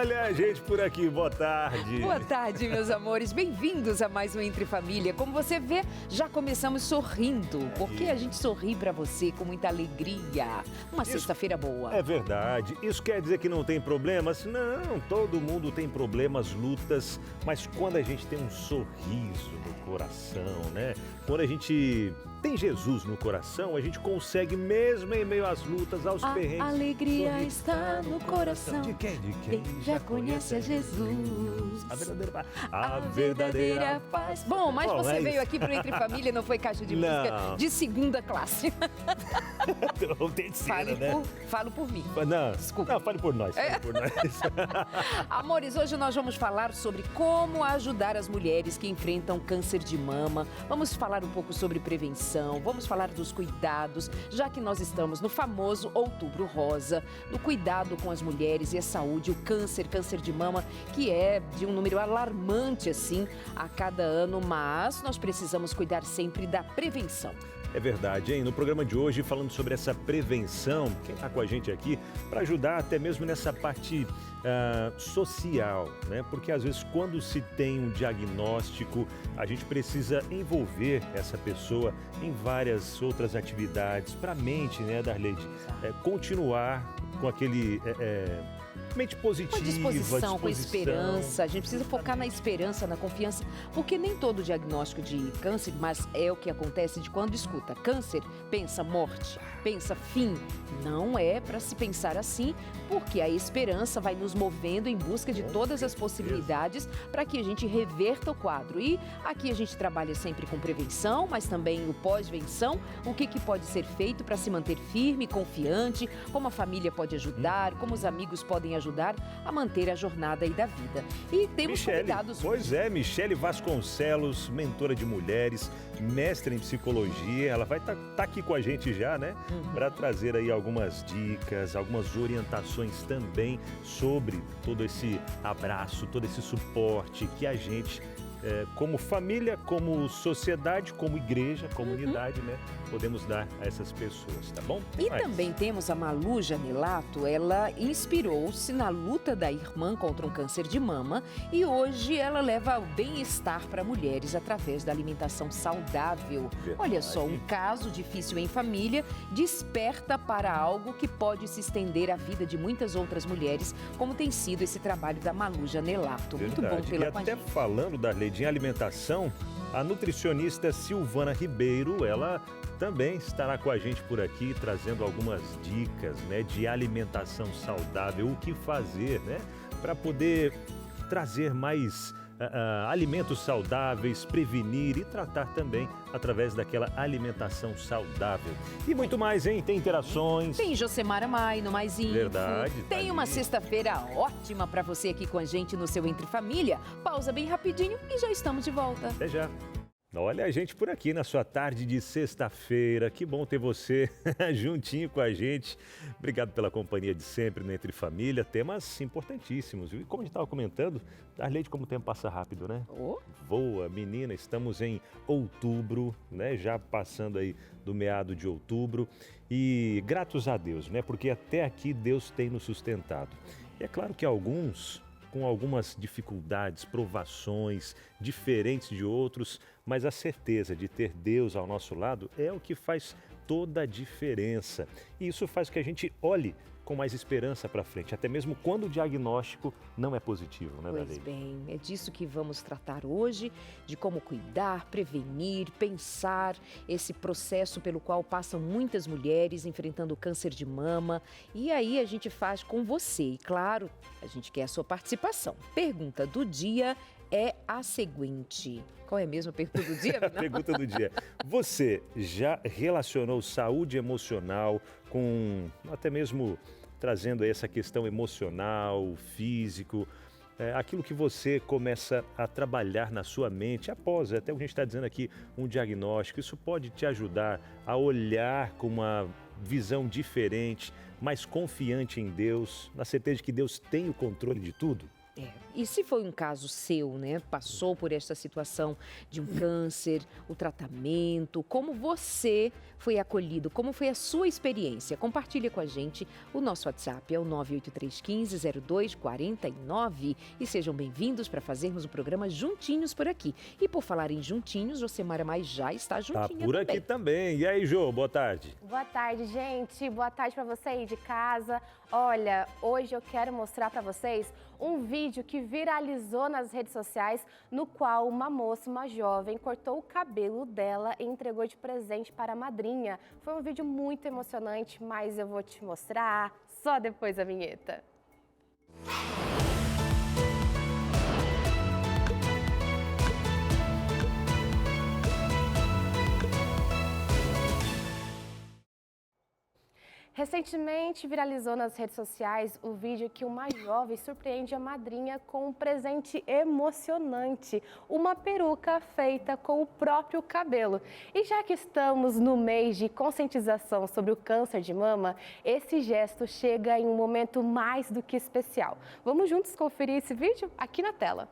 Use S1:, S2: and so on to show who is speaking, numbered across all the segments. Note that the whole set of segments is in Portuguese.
S1: Olha a gente por aqui, boa tarde.
S2: Boa tarde, meus amores. Bem-vindos a mais um Entre Família. Como você vê, já começamos sorrindo, porque a gente sorri pra você com muita alegria. Uma sexta-feira boa.
S1: É verdade. Isso quer dizer que não tem problemas? Não, todo mundo tem problemas, lutas, mas quando a gente tem um sorriso no coração, né? Quando a gente tem Jesus no coração, a gente consegue mesmo em meio às lutas, aos perrengues.
S2: A alegria está no coração.
S1: De quem?
S2: Quem já conhece a Jesus.
S1: A verdadeira
S2: paz. Bom, mas você
S1: é
S2: veio
S1: isso.
S2: aqui pro Entre Família, não foi caixa de música de segunda classe.
S1: Ou terceira, né?
S2: Falo por mim.
S1: Não,
S2: Desculpa.
S1: não, fale por nós.
S2: Amores, hoje nós vamos falar sobre como ajudar as mulheres que enfrentam câncer de mama. Vamos falar um pouco sobre prevenção, vamos falar dos cuidados, já que nós estamos no famoso Outubro Rosa, no cuidado com as mulheres e a saúde, o câncer de mama, que é de um número alarmante, assim, a cada ano, mas nós precisamos cuidar sempre da prevenção.
S1: É verdade, hein? No programa de hoje, falando sobre essa prevenção, quem está com a gente aqui para ajudar até mesmo nessa parte social, né? Porque às vezes quando se tem um diagnóstico, a gente precisa envolver essa pessoa em várias outras atividades para a mente, né, Darleide, continuar com aquele... mente positiva,
S2: com disposição, com esperança. A gente precisa focar na esperança, na confiança, porque nem todo diagnóstico de câncer, mas é o que acontece de quando escuta câncer, pensa morte, pensa fim. Não é para se pensar assim, porque a esperança vai nos movendo em busca de todas as possibilidades para que a gente reverta o quadro. E aqui a gente trabalha sempre com prevenção, mas também o pós-venção, o que pode ser feito para se manter firme, confiante, como a família pode ajudar, como os amigos podem ajudar a manter a jornada aí da vida. E temos convidados.
S1: Pois é, Michele Vasconcelos, mentora de mulheres, mestre em psicologia, ela vai estar aqui com a gente já, né? Para trazer aí algumas dicas, algumas orientações também sobre todo esse abraço, todo esse suporte que a gente, como família, como sociedade, como igreja, comunidade, né? Podemos dar a essas pessoas, tá bom?
S2: E também temos a Malu Janelato, ela inspirou-se na luta da irmã contra um câncer de mama e hoje ela leva o bem-estar para mulheres através da alimentação saudável.
S1: Verdade.
S2: Olha só, um caso difícil em família desperta para algo que pode se estender à vida de muitas outras mulheres, como tem sido esse trabalho da Malu Janelato. Muito bom tê-la com a
S1: gente.
S2: gente.
S1: Até falando da lei de alimentação, a nutricionista Silvana Ribeiro, ela também estará com a gente por aqui, trazendo algumas dicas, né, de alimentação saudável, o que fazer, né, para poder trazer mais alimentos saudáveis, prevenir e tratar também através daquela alimentação saudável. E muito mais, hein? Tem interações.
S2: Tem Josemara Mai no Mais Info.
S1: Verdade.
S2: Tem uma sexta-feira ótima para você aqui com a gente no seu Entre Família. Pausa bem rapidinho e já estamos de volta.
S1: Até já. Olha a gente por aqui na sua tarde de sexta-feira. Que bom ter você juntinho com a gente. Obrigado pela companhia de sempre no Entre Família. Temas importantíssimos. E como a gente estava comentando, Darleide, como o tempo passa rápido, né? Voa, menina, estamos em outubro, né? Já passando aí do meado de outubro. E gratos a Deus, né? Porque até aqui Deus tem nos sustentado. E é claro que alguns com algumas dificuldades, provações, diferentes de outros, mas a certeza de ter Deus ao nosso lado é o que faz toda a diferença. E isso faz com que a gente olhe com mais esperança para frente, até mesmo quando o diagnóstico não é positivo, né,
S2: Pois bem, é disso que vamos tratar hoje, de como cuidar, prevenir, pensar esse processo pelo qual passam muitas mulheres enfrentando o câncer de mama. E aí a gente faz com você. E claro, a gente quer a sua participação. Pergunta do dia é a seguinte. Qual é mesmo a pergunta do dia?
S1: A pergunta do dia. Você já relacionou saúde emocional com até mesmo trazendo aí essa questão emocional, físico, aquilo que você começa a trabalhar na sua mente após, até o que a gente está dizendo aqui, um diagnóstico, isso pode te ajudar a olhar com uma visão diferente, mais confiante em Deus, na certeza de que Deus tem o controle de tudo?
S2: E se foi um caso seu, né? Passou por esta situação de um câncer, o tratamento, como você foi acolhido, como foi a sua experiência? Compartilha com a gente. O nosso WhatsApp é o 983150249 e sejam bem-vindos para fazermos o programa juntinhos por aqui. E por falar em juntinhos, Josemara Mais já está juntinha
S1: Tá por aqui também. E aí, Jô, boa tarde.
S3: Boa tarde, gente. Boa tarde para você aí de casa. Olha, hoje eu quero mostrar para vocês um vídeo que viralizou nas redes sociais, no qual uma moça, uma jovem, cortou o cabelo dela e entregou de presente para a madrinha. Foi um vídeo muito emocionante, mas eu vou te mostrar só depois da vinheta. Recentemente viralizou nas redes sociais o vídeo que uma jovem surpreende a madrinha com um presente emocionante, uma peruca feita com o próprio cabelo. E já que estamos no mês de conscientização sobre o câncer de mama, esse gesto chega em um momento mais do que especial. Vamos juntos conferir esse vídeo aqui na tela.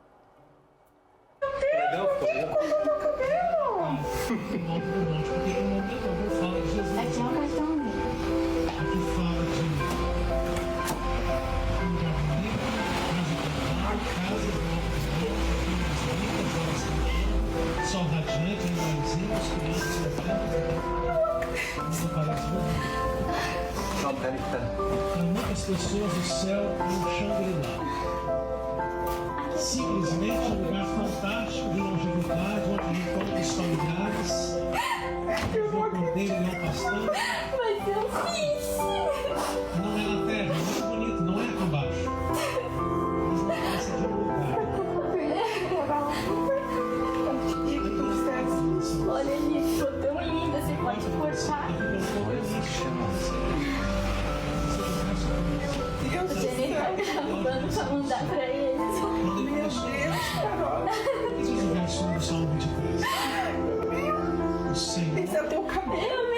S4: Meu Deus, eu cortou meu cabelo!
S5: Aqui é um cartão.
S4: Sol radiante, animaizinhos, crianças, isso parece muito. Não, peraí. Para muitas pessoas, o céu é um Shangri-La. Simplesmente um lugar fantástico de longevidade, onde encontra os familiares, o cordeiro não pastando.
S5: Mas eu fiz!
S4: Não é na terra, é muito bonito, não é aqui embaixo. Mas não passa de um lugar.
S5: Olha ali, ficou tão linda, você pode cortar. Você nem tá gravando pra mandar pra eles.
S4: Esse é o teu cabelo.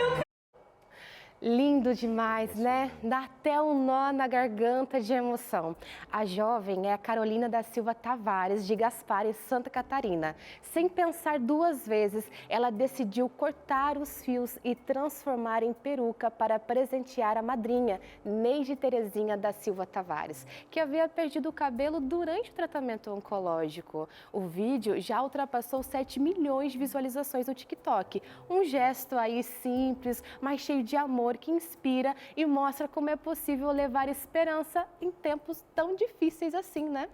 S3: Lindo demais, né? Dá até um nó na garganta de emoção. A jovem é a Carolina da Silva Tavares, de Gaspar, em Santa Catarina. Sem pensar duas vezes, ela decidiu cortar os fios e transformar em peruca para presentear a madrinha, Neide Terezinha da Silva Tavares, que havia perdido o cabelo durante o tratamento oncológico. O vídeo já ultrapassou 7 milhões de visualizações no TikTok. Um gesto aí simples, mas cheio de amor, que inspira e mostra como é possível levar esperança em tempos tão difíceis assim, né?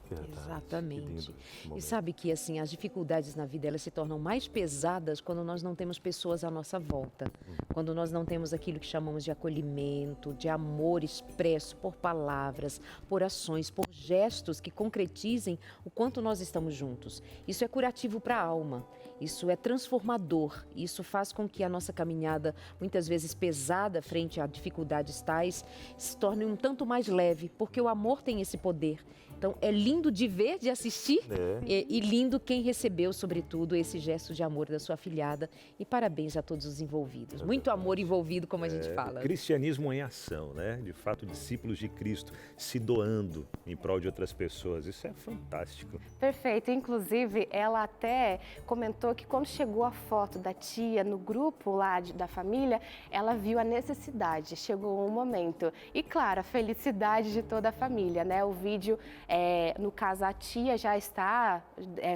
S1: Verdade,
S2: Exatamente. E sabe que assim, as dificuldades na vida elas se tornam mais pesadas quando nós não temos pessoas à nossa volta. Quando nós não temos aquilo que chamamos de acolhimento, de amor expresso por palavras, por ações, por gestos que concretizem o quanto nós estamos juntos. Isso é curativo para a alma. Isso é transformador. Isso faz com que a nossa caminhada, muitas vezes pesada frente a dificuldades tais, se torne um tanto mais leve, porque o amor tem esse poder. Então, é lindo de ver, de assistir, e lindo quem recebeu, sobretudo, esse gesto de amor da sua afilhada. E parabéns a todos os envolvidos. Muito amor envolvido, como a gente fala.
S1: Cristianismo em ação, né? De fato, discípulos de Cristo se doando em prol de outras pessoas. Isso é fantástico.
S3: Perfeito. Inclusive, ela até comentou que quando chegou a foto da tia no grupo lá da família, ela viu a necessidade, chegou um momento. E claro, a felicidade de toda a família, né? O vídeo, no caso, a tia já está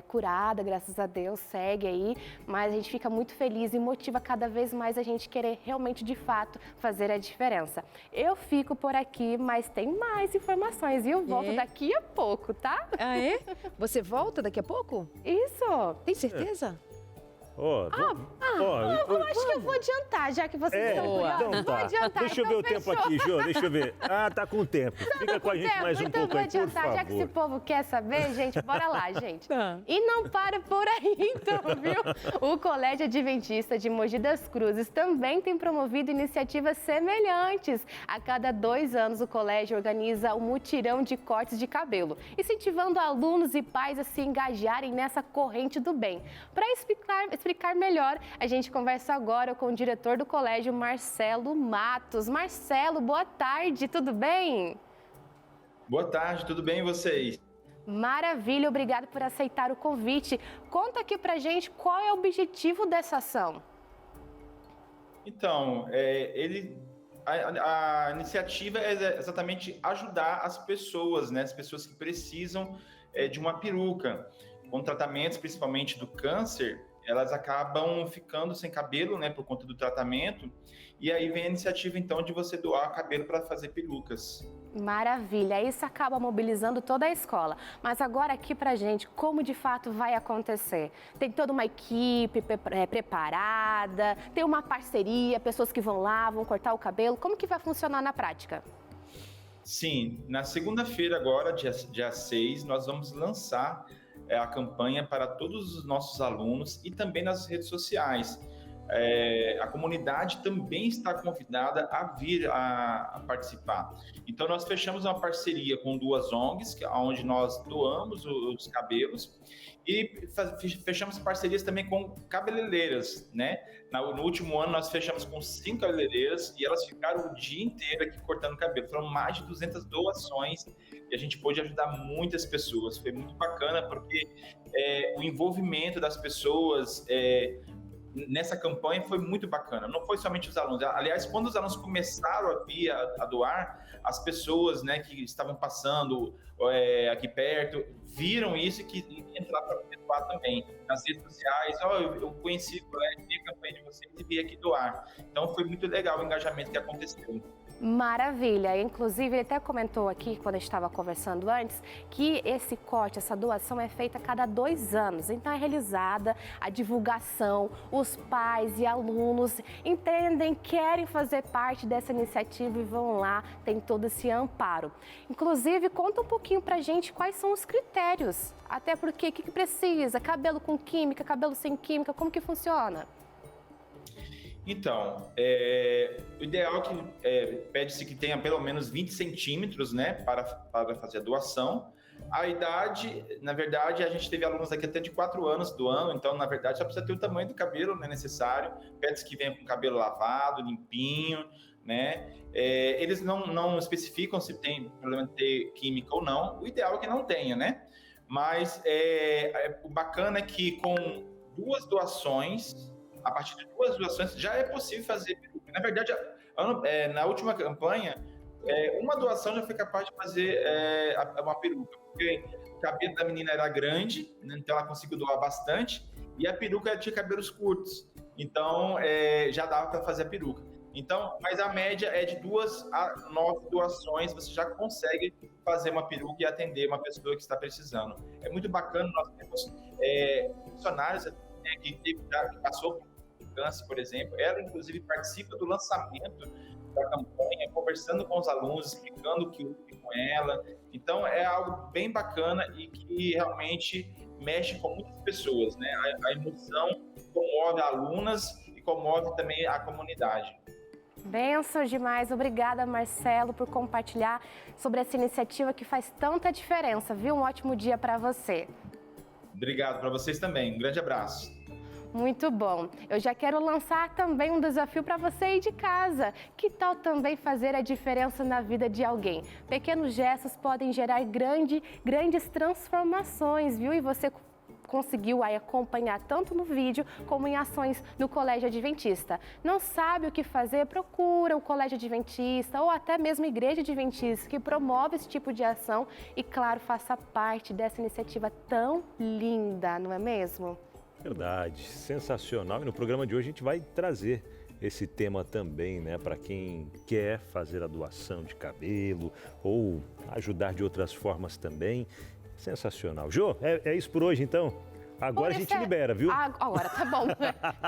S3: curada, graças a Deus, segue aí, mas a gente fica muito feliz e motiva cada vez mais a gente querer realmente, de fato, fazer a diferença. Eu fico por aqui, mas tem mais informações e eu volto daqui a pouco, tá?
S2: Ah, é? Você volta daqui a pouco?
S3: Isso!
S2: Tem certeza?
S3: Eu acho que eu vou adiantar, já que vocês estão curiosos.
S1: Então tá.
S3: Vou adiantar.
S1: Deixa eu ver o tempo aqui, Jô, deixa eu ver. Ah, tá com tempo. Fica com a gente mais um
S3: então
S1: pouco aí, por
S3: adiantar, já que esse
S1: favor.
S3: povo quer saber, gente, bora lá, gente.
S2: Tá.
S3: E não para por aí, então, viu? O Colégio Adventista de Mogi das Cruzes também tem promovido iniciativas semelhantes. A cada 2 anos, o colégio organiza um mutirão de cortes de cabelo, incentivando alunos e pais a se engajarem nessa corrente do bem. Para explicar melhor, a gente conversa agora com o diretor do colégio, Marcelo Matos. Marcelo, boa tarde, tudo bem?
S6: Boa tarde, tudo bem e vocês?
S3: Maravilha, obrigado por aceitar o convite. Conta aqui pra gente qual é o objetivo dessa ação.
S6: Então, a iniciativa é exatamente ajudar as pessoas, né? As pessoas que precisam de uma peruca. Com tratamentos, principalmente do câncer, elas acabam ficando sem cabelo, né? Por conta do tratamento. E aí vem a iniciativa, então, de você doar cabelo para fazer perucas.
S3: Maravilha, isso acaba mobilizando toda a escola. Mas agora aqui pra gente, como de fato vai acontecer? Tem toda uma equipe preparada, tem uma parceria, pessoas que vão lá, vão cortar o cabelo. Como que vai funcionar na prática?
S6: Sim, na segunda-feira agora, dia 6, nós vamos lançar a campanha para todos os nossos alunos e também nas redes sociais. A comunidade também está convidada a vir a participar. Então, nós fechamos uma parceria com 2 ONGs, onde nós doamos os cabelos, e fechamos parcerias também com cabeleireiras, né? No último ano, nós fechamos com 5 cabeleireiras e elas ficaram o dia inteiro aqui cortando cabelo. Foram mais de 200 doações e a gente pôde ajudar muitas pessoas. Foi muito bacana porque o envolvimento das pessoas nessa campanha foi muito bacana. Não foi somente os alunos. Aliás, quando os alunos começaram a vir a doar, as pessoas, né, que estavam passando aqui perto viram isso e que entrar para doar também. Nas redes sociais, eu conheci a campanha de vocês e vim aqui doar. Então foi muito legal o engajamento que aconteceu.
S3: Maravilha, inclusive ele até comentou aqui, quando a gente estava conversando antes, que esse corte, essa doação é feita a cada 2 anos, então é realizada a divulgação, os pais e alunos entendem, querem fazer parte dessa iniciativa e vão lá, tem todo esse amparo. Inclusive, conta um pouquinho pra gente quais são os critérios, até porque o que precisa, cabelo com química, cabelo sem química, como que funciona?
S6: Então, o ideal é que pede-se que tenha pelo menos 20 centímetros, né, para fazer a doação. A idade, na verdade, a gente teve alunos aqui até de 4 anos doando, então, na verdade, só precisa ter o tamanho do cabelo, né, necessário. Pede-se que venha com o cabelo lavado, limpinho, né. Eles não especificam se tem problema de ter química ou não. O ideal é que não tenha, né. Mas o bacana é que com 2 doações... A partir de 2 doações já é possível fazer peruca. Na verdade, na última campanha, uma doação já foi capaz de fazer uma peruca, porque o cabelo da menina era grande, né, então ela conseguiu doar bastante, e a peruca tinha cabelos curtos, então já dava para fazer a peruca. Então, mas a média é de 2 a 9 doações, você já consegue fazer uma peruca e atender uma pessoa que está precisando. É muito bacana, nós temos funcionários que passou por câncer, por exemplo, ela inclusive participa do lançamento da campanha, conversando com os alunos, explicando o que houve com ela. Então é algo bem bacana e que realmente mexe com muitas pessoas, né? A emoção comove alunas e comove também a comunidade.
S3: Benção demais, obrigada Marcelo por compartilhar sobre essa iniciativa que faz tanta diferença, viu? Um ótimo dia para você.
S6: Obrigado para vocês também, um grande abraço.
S3: Muito bom. Eu já quero lançar também um desafio para você aí de casa. Que tal também fazer a diferença na vida de alguém? Pequenos gestos podem gerar grandes transformações, viu? E você conseguiu aí acompanhar tanto no vídeo como em ações no Colégio Adventista. Não sabe o que fazer? Procura o Colégio Adventista ou até mesmo a Igreja Adventista que promove esse tipo de ação e, claro, faça parte dessa iniciativa tão linda, não é mesmo?
S1: Verdade, sensacional. E no programa de hoje a gente vai trazer esse tema também, né, para quem quer fazer a doação de cabelo ou ajudar de outras formas também. Sensacional. Jô, é isso por hoje então? Agora a gente libera, viu?
S3: Agora tá bom.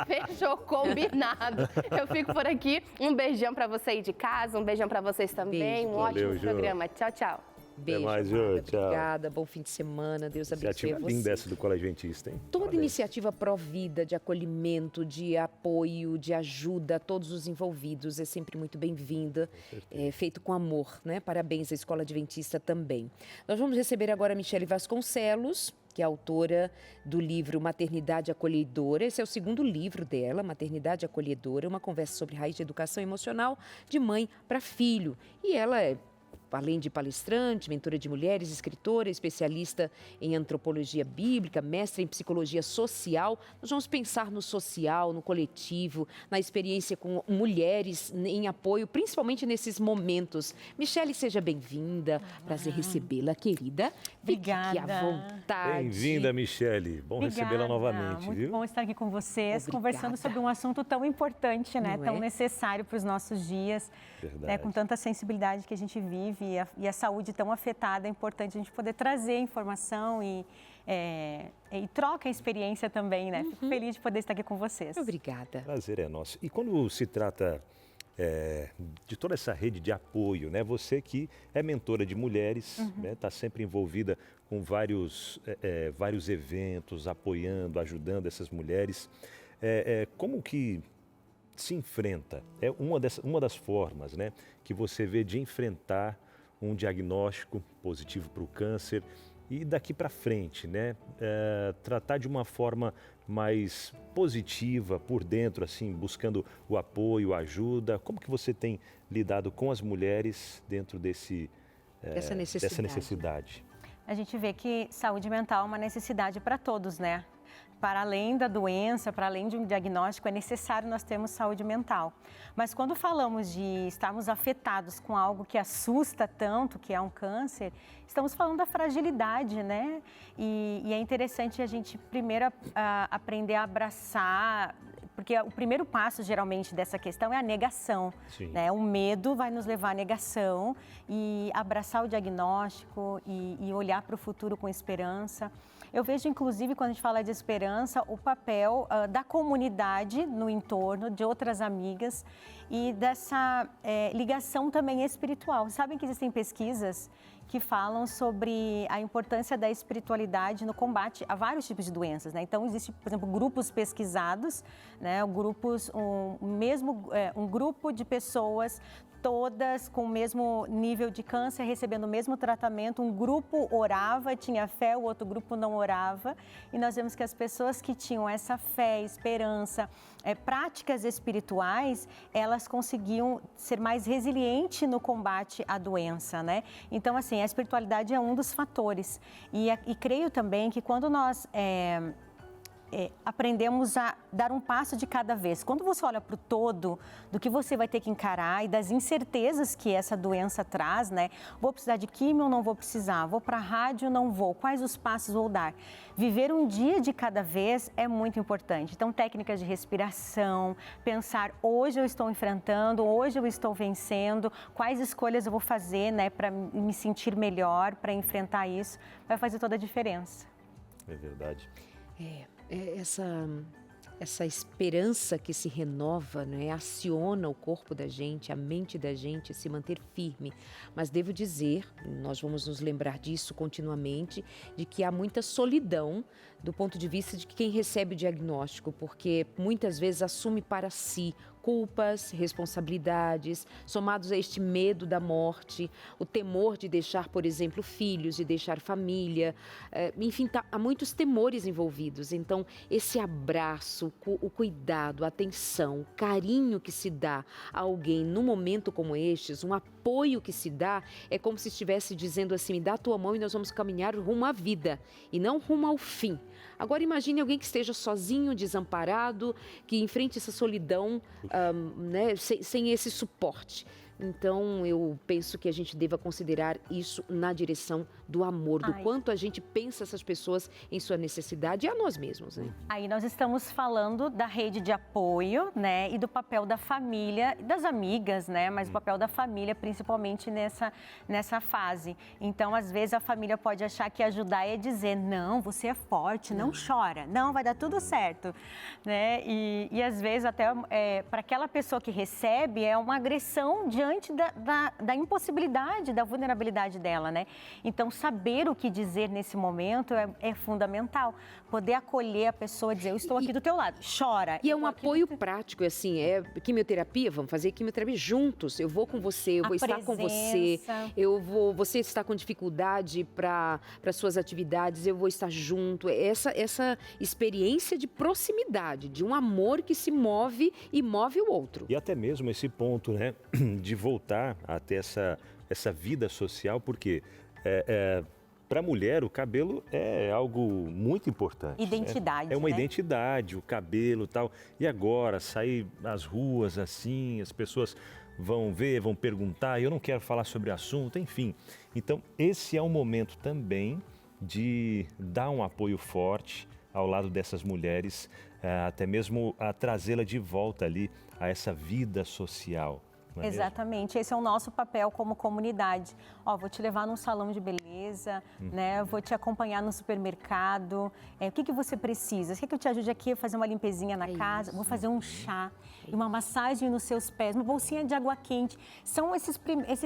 S3: Fechou, combinado. Eu fico por aqui. Um beijão para você aí de casa, um beijão para vocês também.
S2: Beijo.
S3: Ótimo programa. Tchau, tchau.
S2: Beijo.
S1: Até mais, Jô. Tchau.
S2: Obrigada, bom fim de semana, Deus abençoe
S1: Iniciativa
S2: você.
S1: linda essa do Colégio Adventista, hein?
S2: Toda
S1: Parabéns.
S2: iniciativa pró-vida, de acolhimento, de apoio, de ajuda a todos os envolvidos é sempre muito bem-vinda, feito com amor, né? Parabéns à Escola Adventista também. Nós vamos receber agora a Michele Vasconcelos, que é autora do livro Maternidade Acolhedora. Esse é o 2º livro dela, Maternidade Acolhedora, uma conversa sobre raiz de educação emocional de mãe para filho. E ela é além de palestrante, mentora de mulheres, escritora, especialista em antropologia bíblica, mestre em psicologia social. Nós vamos pensar no social, no coletivo, na experiência com mulheres em apoio, principalmente nesses momentos. Michele, seja bem-vinda. Prazer recebê-la, querida.
S7: Obrigada.
S2: Fique à vontade.
S1: Bem-vinda, Michele. Bom recebê-la novamente,
S7: Muito
S1: viu?
S7: bom estar aqui com vocês,
S2: Obrigada.
S7: conversando sobre um assunto tão importante, né?
S2: Não
S7: Tão
S2: é?
S7: necessário para os nossos dias,
S1: Verdade.
S7: né? Com tanta sensibilidade que a gente vive e a saúde tão afetada, é importante a gente poder trazer informação e troca a experiência também, né? Fico feliz de poder estar aqui com vocês.
S2: Obrigada.
S1: Prazer é nosso. E quando se trata de toda essa rede de apoio, né? Você que é mentora de mulheres, né? Está sempre envolvida com vários eventos, apoiando, ajudando essas mulheres. Como que se enfrenta? É uma das formas, né? Que você vê de enfrentar um diagnóstico positivo para o câncer e daqui para frente, né? Tratar de uma forma mais positiva por dentro, assim, buscando o apoio, a ajuda. Como que você tem lidado com as mulheres dentro dessa necessidade?
S7: A gente vê que saúde mental é uma necessidade para todos, né? Para além da doença, para além de um diagnóstico, é necessário nós termos saúde mental. Mas quando falamos de estarmos afetados com algo que assusta tanto, que é um câncer, estamos falando da fragilidade, né? E é interessante a gente primeiro aprender a abraçar, porque o primeiro passo, geralmente, dessa questão é a negação. Né? O medo vai nos levar à negação e abraçar o diagnóstico e olhar para o futuro com esperança. Eu vejo, inclusive, quando a gente fala de esperança, o papel da comunidade no entorno, de outras amigas e dessa ligação também espiritual. Sabem que existem pesquisas que falam sobre a importância da espiritualidade no combate a vários tipos de doenças, né? Então, existe, por exemplo, grupos pesquisados, né? Um grupo de pessoas todas com o mesmo nível de câncer, recebendo o mesmo tratamento. Um grupo orava, tinha fé, o outro grupo não orava. E nós vemos que as pessoas que tinham essa fé, esperança, práticas espirituais, elas conseguiam ser mais resilientes no combate à doença, né? Então, assim, a espiritualidade é um dos fatores. E creio também que quando nós aprendemos a dar um passo de cada vez. Quando você olha para o todo do que você vai ter que encarar e das incertezas que essa doença traz, né? Vou precisar de químio ou não vou precisar? Vou para a rádio ou não vou? Quais os passos vou dar? Viver um dia de cada vez é muito importante. Então, técnicas de respiração, pensar hoje eu estou enfrentando, hoje eu estou vencendo, quais escolhas eu vou fazer, né, para me sentir melhor, para enfrentar isso, vai fazer toda a diferença.
S1: É verdade.
S2: Essa esperança que se renova, né, aciona o corpo da gente, a mente da gente, se manter firme. Mas devo dizer, nós vamos nos lembrar disso continuamente, de que há muita solidão do ponto de vista de quem recebe o diagnóstico, porque muitas vezes assume para si culpas, responsabilidades, somados a este medo da morte, o temor de deixar, por exemplo, filhos, de deixar família, enfim, há muitos temores envolvidos. Então, esse abraço, o cuidado, a atenção, o carinho que se dá a alguém num momento como estes, um apoio que se dá, é como se estivesse dizendo assim, me dá a tua mão e nós vamos caminhar rumo à vida e não rumo ao fim. Agora imagine alguém que esteja sozinho, desamparado, que enfrente essa solidão, né, sem esse suporte. Então, eu penso que a gente deva considerar isso na direção do amor, do quanto a gente pensa essas pessoas em sua necessidade e a nós mesmos, né?
S7: Aí nós estamos falando da rede de apoio, né, e do papel da família, das amigas, né, mas o papel da família principalmente nessa fase. Então, às vezes a família pode achar que ajudar é dizer, não, você é forte, não chora, não, vai dar tudo certo, né? E às vezes até para aquela pessoa que recebe é uma agressão diante da impossibilidade, da vulnerabilidade dela, né? Então, saber o que dizer nesse momento é fundamental. Poder acolher a pessoa e dizer, eu estou aqui do teu lado, chora.
S2: E é um apoio prático, assim, quimioterapia, vamos fazer quimioterapia juntos. Eu vou com você, eu vou estar com você, você está com dificuldade para suas atividades, eu vou estar junto. Essa experiência de proximidade, de um amor que se move e move o outro.
S1: E até mesmo esse ponto, né, de voltar a ter essa essa vida social, porque para a mulher o cabelo é algo muito importante.
S7: Identidade,
S1: É uma
S7: né?
S1: identidade, o cabelo e tal. E agora, sair nas ruas assim, as pessoas vão ver, vão perguntar, eu não quero falar sobre o assunto, enfim. Então, esse é um momento também de dar um apoio forte ao lado dessas mulheres, até mesmo a trazê-la de volta ali a essa vida social. Não é mesmo?
S7: Exatamente, esse é o nosso papel como comunidade. Ó, vou te levar num salão de beleza, né? Vou te acompanhar no supermercado. O que você precisa? Você quer que eu te ajude aqui a fazer uma limpezinha na casa? Vou fazer um chá e uma massagem nos seus pés, uma bolsinha de água quente. São esses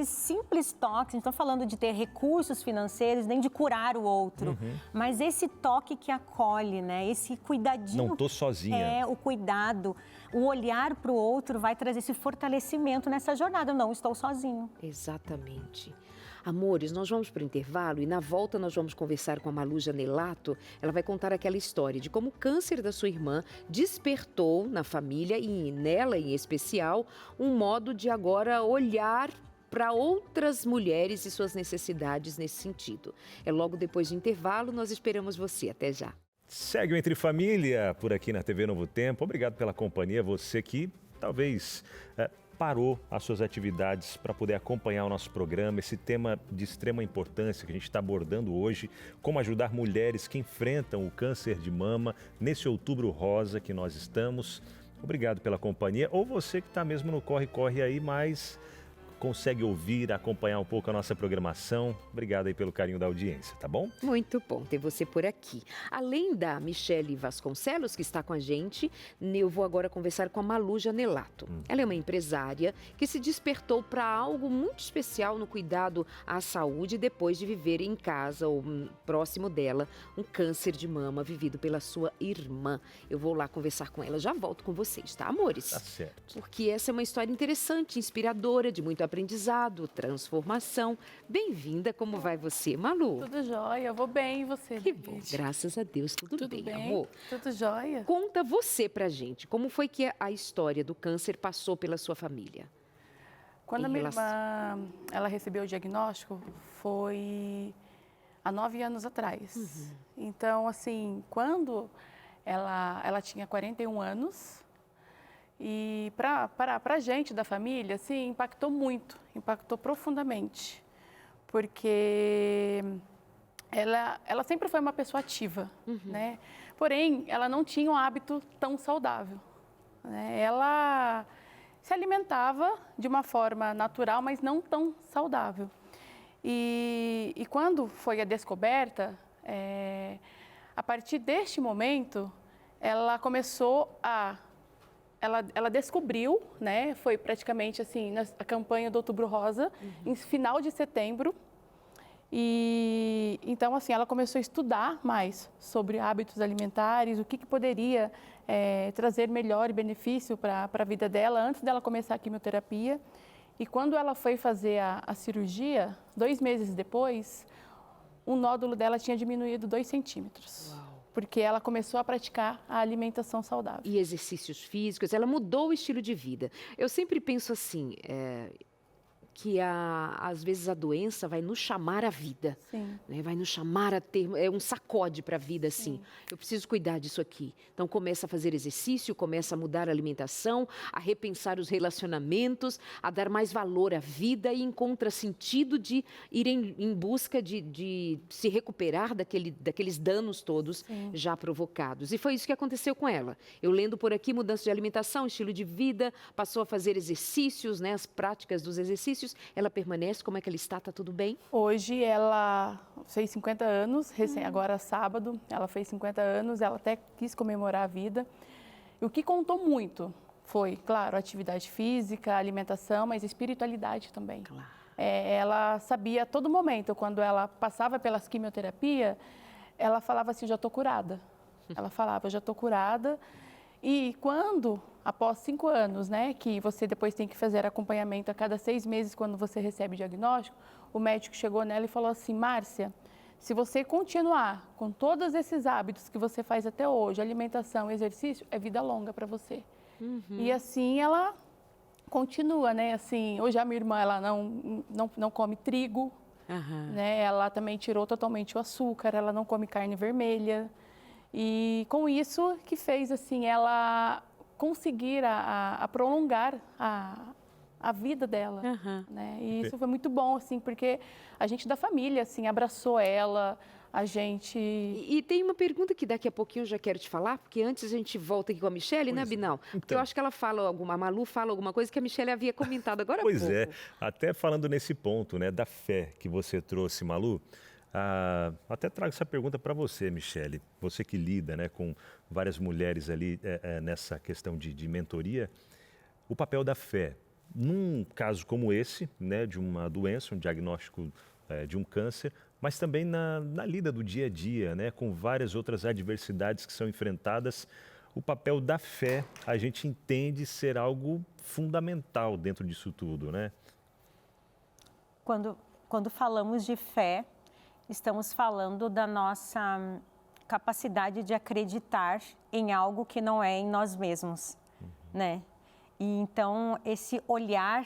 S7: simples toques. Não estou falando de ter recursos financeiros, nem de curar o outro, mas esse toque que acolhe, né? Esse cuidadinho.
S1: Não estou sozinha.
S7: O cuidado, o olhar para o outro vai trazer esse fortalecimento nessa jornada. Eu não estou sozinho.
S2: Exatamente. Amores, nós vamos para o intervalo e na volta nós vamos conversar com a Malu Janelato. Ela vai contar aquela história de como o câncer da sua irmã despertou na família e nela em especial um modo de agora olhar para outras mulheres e suas necessidades nesse sentido. É logo depois do intervalo, nós esperamos você. Até já.
S1: Segue o Entre Família por aqui na TV Novo Tempo. Obrigado pela companhia, você que talvez parou as suas atividades para poder acompanhar o nosso programa, esse tema de extrema importância que a gente está abordando hoje, como ajudar mulheres que enfrentam o câncer de mama nesse Outubro Rosa que nós estamos. Obrigado pela companhia. Ou você que está mesmo no corre-corre aí, mas consegue ouvir, acompanhar um pouco a nossa programação. Obrigado aí pelo carinho da audiência, tá bom?
S2: Muito bom ter você por aqui. Além da Michele Vasconcelos, que está com a gente, eu vou agora conversar com a Malu Janelato. Ela é uma empresária que se despertou para algo muito especial no cuidado à saúde depois de viver em casa ou próximo dela um câncer de mama vivido pela sua irmã. Eu vou lá conversar com ela. Já volto com vocês, tá, amores?
S1: Tá certo.
S2: Porque essa é uma história interessante, inspiradora, de muito aprendizado, transformação. Bem-vinda, como vai você, Malu?
S8: Tudo jóia, eu vou bem, e você?
S2: Que bom, graças a Deus, tudo bem, amor.
S8: Tudo jóia.
S2: Conta você pra gente, como foi que a história do câncer passou pela sua família?
S8: Quando a minha irmã, ela recebeu o diagnóstico, foi há 9 anos atrás. Então, assim, quando ela tinha 41 anos, e para a gente da família, assim, impactou muito, impactou profundamente, porque ela sempre foi uma pessoa ativa, né? Porém, ela não tinha um hábito tão saudável, né? Ela se alimentava de uma forma natural, mas não tão saudável. E quando foi a descoberta, a partir deste momento, ela começou a... Ela descobriu, né? Foi praticamente assim, a campanha do Outubro Rosa, em final de setembro. E então, assim, ela começou a estudar mais sobre hábitos alimentares, o que poderia trazer melhor benefício para a vida dela antes dela começar a quimioterapia. E quando ela foi fazer a cirurgia, 2 meses depois, o nódulo dela tinha diminuído 2 centímetros. Uau. Porque ela começou a praticar a alimentação saudável.
S2: E exercícios físicos, ela mudou o estilo de vida. Eu sempre penso assim, que às vezes a doença vai nos chamar à vida, né? Vai nos chamar a ter, um sacode para a vida, assim. Eu preciso cuidar disso aqui. Então começa a fazer exercício, começa a mudar a alimentação, a repensar os relacionamentos, a dar mais valor à vida e encontra sentido de ir em busca de se recuperar daqueles danos todos já provocados. E foi isso que aconteceu com ela. Eu lendo por aqui, mudança de alimentação, estilo de vida, passou a fazer exercícios, né? As práticas dos exercícios. Ela permanece? Como é que ela está? Está tudo bem?
S8: Hoje ela fez 50 anos, agora sábado, ela fez 50 anos, ela até quis comemorar a vida. E o que contou muito foi, claro, atividade física, alimentação, mas espiritualidade também.
S2: Claro.
S8: Ela sabia a todo momento, quando ela passava pelas quimioterapia, ela falava assim, já estou curada. Ela falava, já estou curada. E quando, após 5 anos, né, que você depois tem que fazer acompanhamento a cada 6 meses quando você recebe o diagnóstico, o médico chegou nela e falou assim, Márcia, se você continuar com todos esses hábitos que você faz até hoje, alimentação, exercício, é vida longa para você. E assim ela continua, né? Assim, hoje a minha irmã, ela não come trigo, né? Ela também tirou totalmente o açúcar, ela não come carne vermelha. E com isso que fez, assim, ela conseguir a prolongar a vida dela, né? E isso foi muito bom, assim, porque a gente da família, assim, abraçou ela, a gente...
S2: E tem uma pergunta que daqui a pouquinho eu já quero te falar, porque antes a gente volta aqui com a Michele, né, Binal? Porque eu acho que ela fala a Malu fala alguma coisa que a Michele havia comentado agora há pouco.
S1: Pois é, até falando nesse ponto, né, da fé que você trouxe, Malu, até trago essa pergunta para você, Michele, você que lida, né, com várias mulheres ali nessa questão de mentoria, o papel da fé. Num caso como esse, né, de uma doença, um diagnóstico de um câncer, mas também na lida do dia a dia, né, com várias outras adversidades que são enfrentadas, o papel da fé a gente entende ser algo fundamental dentro disso tudo, né?
S7: Quando falamos de fé, estamos falando da nossa capacidade de acreditar em algo que não é em nós mesmos, né? E então, esse olhar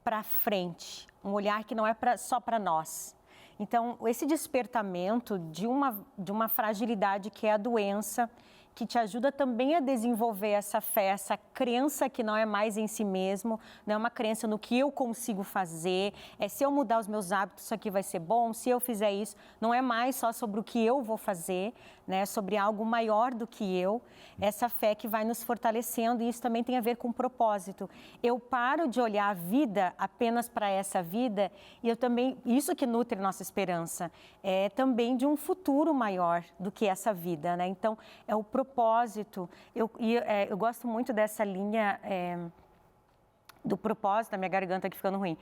S7: para frente, um olhar que não é só para nós. Então, esse despertamento de uma fragilidade que é a doença, que te ajuda também a desenvolver essa fé, essa crença que não é mais em si mesmo, não é uma crença no que eu consigo fazer, se eu mudar os meus hábitos, isso aqui vai ser bom, se eu fizer isso, não é mais só sobre o que eu vou fazer, né, sobre algo maior do que eu, essa fé que vai nos fortalecendo, e isso também tem a ver com propósito. Eu paro de olhar a vida apenas para essa vida, e eu também, isso que nutre nossa esperança, é também de um futuro maior do que essa vida, né? Então, é o propósito. Eu gosto muito dessa linha do propósito, a minha garganta aqui ficando ruim,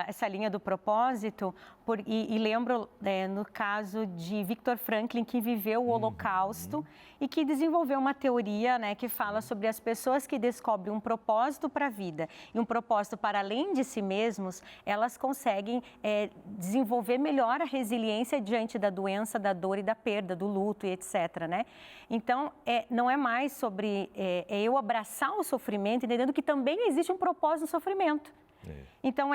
S7: essa linha do propósito, e lembro no caso de Viktor Frankl, que viveu o Holocausto e que desenvolveu uma teoria, né, que fala sobre as pessoas que descobrem um propósito para a vida e um propósito para além de si mesmos, elas conseguem desenvolver melhor a resiliência diante da doença, da dor e da perda, do luto e etc, né? Então, não é mais sobre eu abraçar o sofrimento, entendendo que também existe um propósito no sofrimento. Então,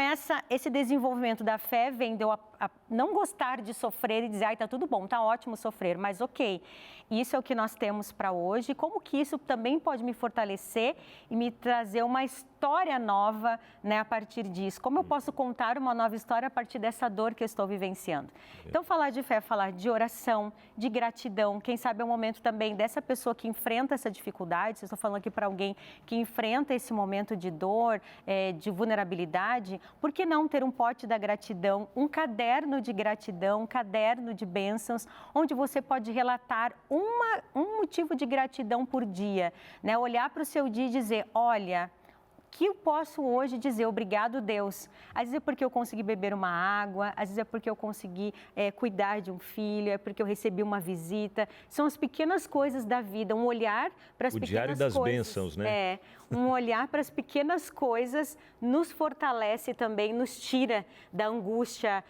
S7: esse desenvolvimento da fé vem de eu não gostar de sofrer e dizer, ai, tá tudo bom, tá ótimo sofrer, mas ok, isso é o que nós temos para hoje, como que isso também pode me fortalecer e me trazer uma história nova, né, a partir disso? Como eu posso contar uma nova história a partir dessa dor que eu estou vivenciando? Então, falar de fé é falar de oração, de gratidão, quem sabe é o momento também dessa pessoa que enfrenta essa dificuldade, se eu estou falando aqui para alguém que enfrenta esse momento de dor, de vulnerabilidade, por que não ter um pote da gratidão, um caderno de gratidão, um caderno de bênçãos, onde você pode relatar um motivo de gratidão por dia, né? Olhar para o seu dia e dizer, olha, o que eu posso hoje dizer obrigado, Deus? Às vezes é porque eu consegui beber uma água, às vezes é porque eu consegui cuidar de um filho, é porque eu recebi uma visita. São as pequenas coisas da vida, um olhar para as pequenas coisas. O diário das bênçãos, né? Um olhar para as pequenas coisas nos fortalece também, nos tira da angústia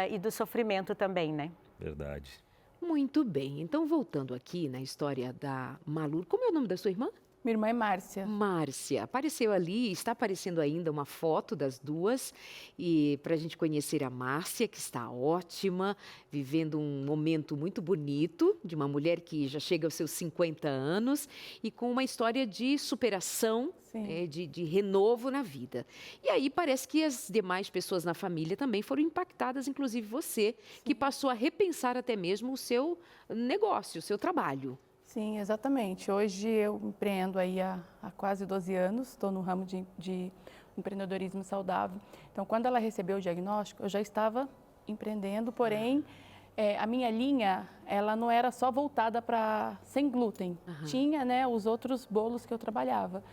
S7: e do sofrimento também, né?
S1: Verdade.
S2: Muito bem. Então, voltando aqui na história da Malu, como é o nome da sua irmã?
S8: Minha irmã é Márcia.
S2: Márcia. Apareceu ali, está aparecendo ainda uma foto das duas, e para a gente conhecer a Márcia, que está ótima, vivendo um momento muito bonito, de uma mulher que já chega aos seus 50 anos e com uma história de superação, de renovo na vida. E aí parece que as demais pessoas na família também foram impactadas, inclusive você, que passou a repensar até mesmo o seu negócio, o seu trabalho.
S8: Sim, exatamente. Hoje eu empreendo aí há quase 12 anos, estou no ramo de empreendedorismo saudável. Então, quando ela recebeu o diagnóstico, eu já estava empreendendo, porém, a minha linha, ela não era só voltada para sem glúten. Tinha, né, os outros bolos que eu trabalhava.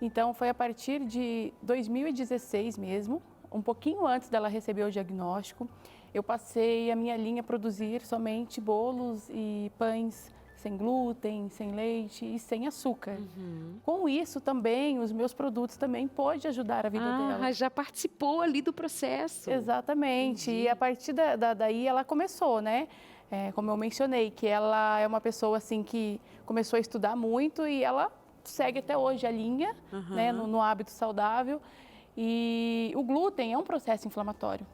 S8: Então, foi a partir de 2016 mesmo, um pouquinho antes dela receber o diagnóstico, eu passei a minha linha a produzir somente bolos e pães sem glúten, sem leite e sem açúcar. Com isso também, os meus produtos também podem ajudar a vida dela.
S2: Já participou ali do processo.
S8: Exatamente. E a partir daí ela começou, né? Como eu mencionei, que ela é uma pessoa assim que começou a estudar muito e ela segue até hoje a linha, né, no hábito saudável. E o glúten é um processo inflamatório,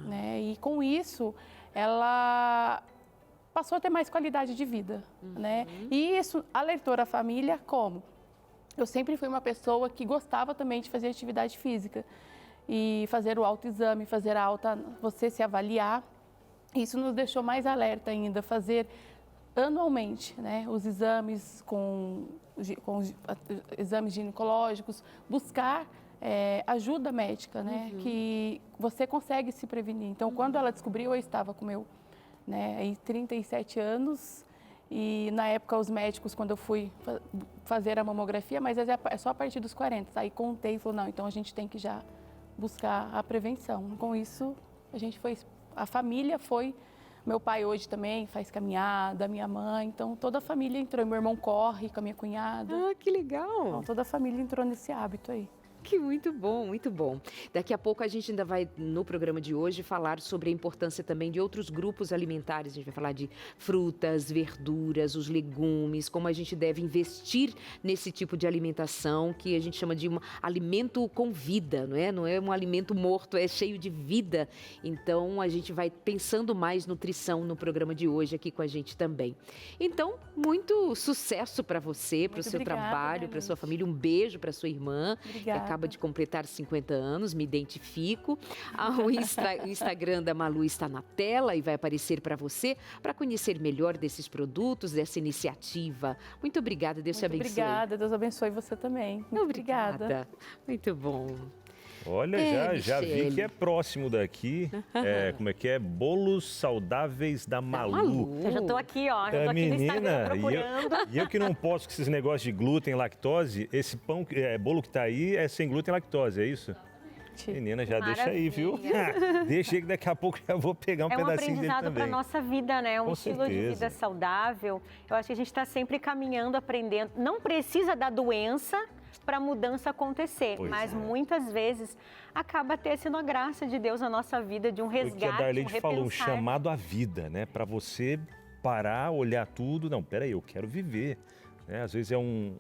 S8: né? E com isso, ela passou a ter mais qualidade de vida, né? E isso alertou a família como? Eu sempre fui uma pessoa que gostava também de fazer atividade física e fazer o autoexame, você se avaliar. Isso nos deixou mais alerta ainda, fazer anualmente, né, os exames com exames ginecológicos, buscar ajuda médica, né, que você consegue se prevenir. Então, quando ela descobriu, eu estava com meu, né, 37 anos e na época os médicos, quando eu fui fazer a mamografia, mas é só a partir dos 40, aí contei e falou, não, então a gente tem que já buscar a prevenção. Com isso, a família foi. Meu pai hoje também faz caminhada, minha mãe, então toda a família entrou. Meu irmão corre com a minha cunhada.
S2: Ah, que legal!
S8: Então, toda a família entrou nesse hábito aí.
S2: Que muito bom, muito bom. Daqui a pouco a gente ainda vai, no programa de hoje, falar sobre a importância também de outros grupos alimentares. A gente vai falar de frutas, verduras, os legumes, como a gente deve investir nesse tipo de alimentação que a gente chama de um alimento com vida, não é? Não é um alimento morto, é cheio de vida. Então, a gente vai pensando mais nutrição no programa de hoje aqui com a gente também. Então, muito sucesso para você, para o seu trabalho, para sua família. Um beijo para sua irmã.
S8: Obrigada.
S2: Acaba de completar 50 anos, me identifico. O Instagram da Malu está na tela e vai aparecer para você, para conhecer melhor desses produtos, dessa iniciativa. Muito obrigada, Deus te abençoe.
S8: Obrigada, Deus abençoe você também. Muito obrigada.
S2: Muito bom.
S1: Olha, já vi que é próximo daqui. Como é que é? Bolos saudáveis da Malu.
S7: Eu já estou aqui, ó. Já tô aqui no Instagram procurando.
S1: E eu que não posso com esses negócios de glúten, lactose, esse pão, bolo que está aí é sem glúten e lactose, é isso? Menina, já
S7: Maravilha.
S1: Deixa aí, viu? Deixa aí que daqui a pouco já vou pegar um pedacinho dele também.
S7: É um aprendizado para a nossa vida, né?
S1: Com
S7: estilo
S1: certeza.
S7: de vida saudável. Eu acho que a gente está sempre caminhando, aprendendo. Não precisa da doença para a mudança acontecer, mas muitas vezes acaba sendo a graça de Deus na nossa vida, de um resgate,
S1: Foi o que a Darlene falou, um chamado à vida, né? Para você parar, olhar tudo. Não, peraí, eu quero viver. Né? Às vezes é um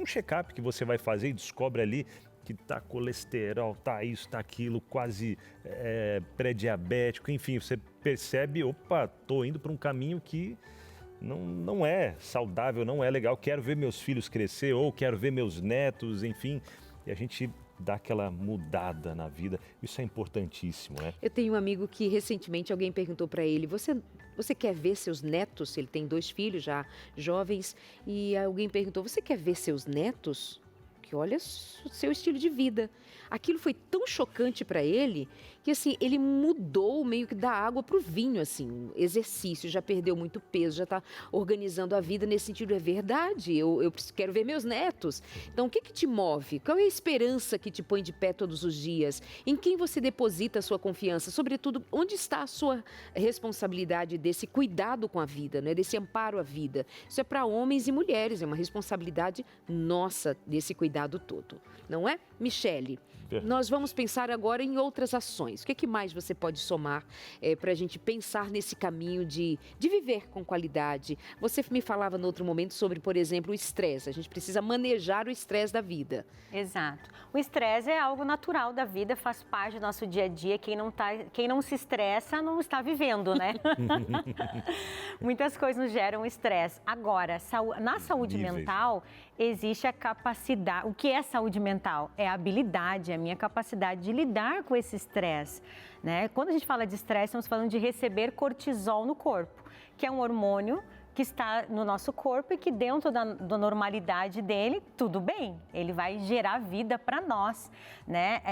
S1: check-up que você vai fazer e descobre ali que tá colesterol, tá isso, tá aquilo, quase pré-diabético, enfim, você percebe, opa, tô indo para um caminho que não é saudável, não é legal, quero ver meus filhos crescer ou quero ver meus netos, enfim, e a gente dá aquela mudada na vida, isso é importantíssimo, né?
S2: Eu tenho um amigo que recentemente alguém perguntou para ele, você quer ver seus netos? Ele tem 2 filhos já jovens e alguém perguntou, você quer ver seus netos? Que olha o seu estilo de vida. Aquilo foi tão chocante para ele que assim, ele mudou meio que da água para o vinho, assim, exercício, já perdeu muito peso, já está organizando a vida nesse sentido, é verdade, eu quero ver meus netos. Então, o que te move? Qual é a esperança que te põe de pé todos os dias? Em quem você deposita a sua confiança? Sobretudo, onde está a sua responsabilidade desse cuidado com a vida, né? Desse amparo à vida? Isso é para homens e mulheres, é uma responsabilidade nossa desse cuidado todo, não é? Michele, nós vamos pensar agora em outras ações. O que mais você pode somar para a gente pensar nesse caminho de viver com qualidade? Você me falava no outro momento sobre, por exemplo, o estresse. A gente precisa manejar o estresse da vida.
S7: Exato. O estresse é algo natural da vida, faz parte do nosso dia a dia. Quem não se estressa não está vivendo, né? Muitas coisas nos geram estresse. Agora, na saúde mental, existe a capacidade. O que é saúde mental? É a habilidade, a minha capacidade de lidar com esse estresse, né? Quando a gente fala de estresse, estamos falando de receber cortisol no corpo, que é um hormônio que está no nosso corpo e que dentro da normalidade dele, tudo bem, ele vai gerar vida para nós, né?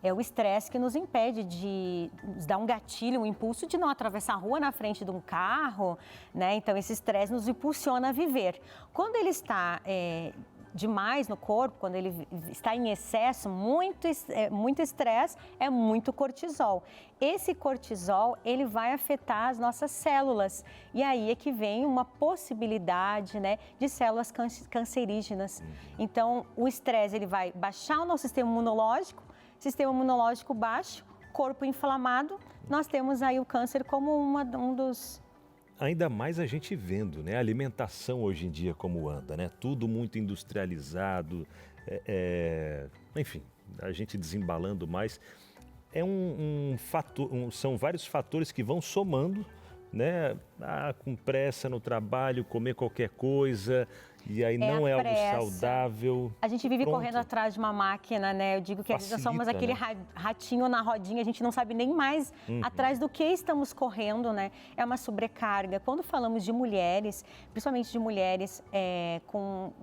S7: É o estresse que nos impede de nos dar um gatilho, um impulso de não atravessar a rua na frente de um carro, né? Então, esse estresse nos impulsiona a viver. Quando ele está demais no corpo, quando ele está em excesso, muito estresse, é muito cortisol. Esse cortisol, ele vai afetar as nossas células. E aí é que vem uma possibilidade, né, de células cancerígenas. Então, o estresse, ele vai baixar o nosso sistema imunológico baixo, corpo inflamado. Nós temos aí o câncer como um dos
S1: ainda mais a gente vendo, né? A alimentação hoje em dia como anda, né? Tudo muito industrializado, enfim, a gente desembalando mais. É um fator, são vários fatores que vão somando, né? Com pressa no trabalho, comer qualquer coisa, e aí não é algo saudável.
S7: A gente vive correndo atrás de uma máquina, né? Eu digo que às vezes nós somos aquele ratinho na rodinha, a gente não sabe nem mais atrás do que estamos correndo, né? É uma sobrecarga. Quando falamos de mulheres, principalmente de mulheres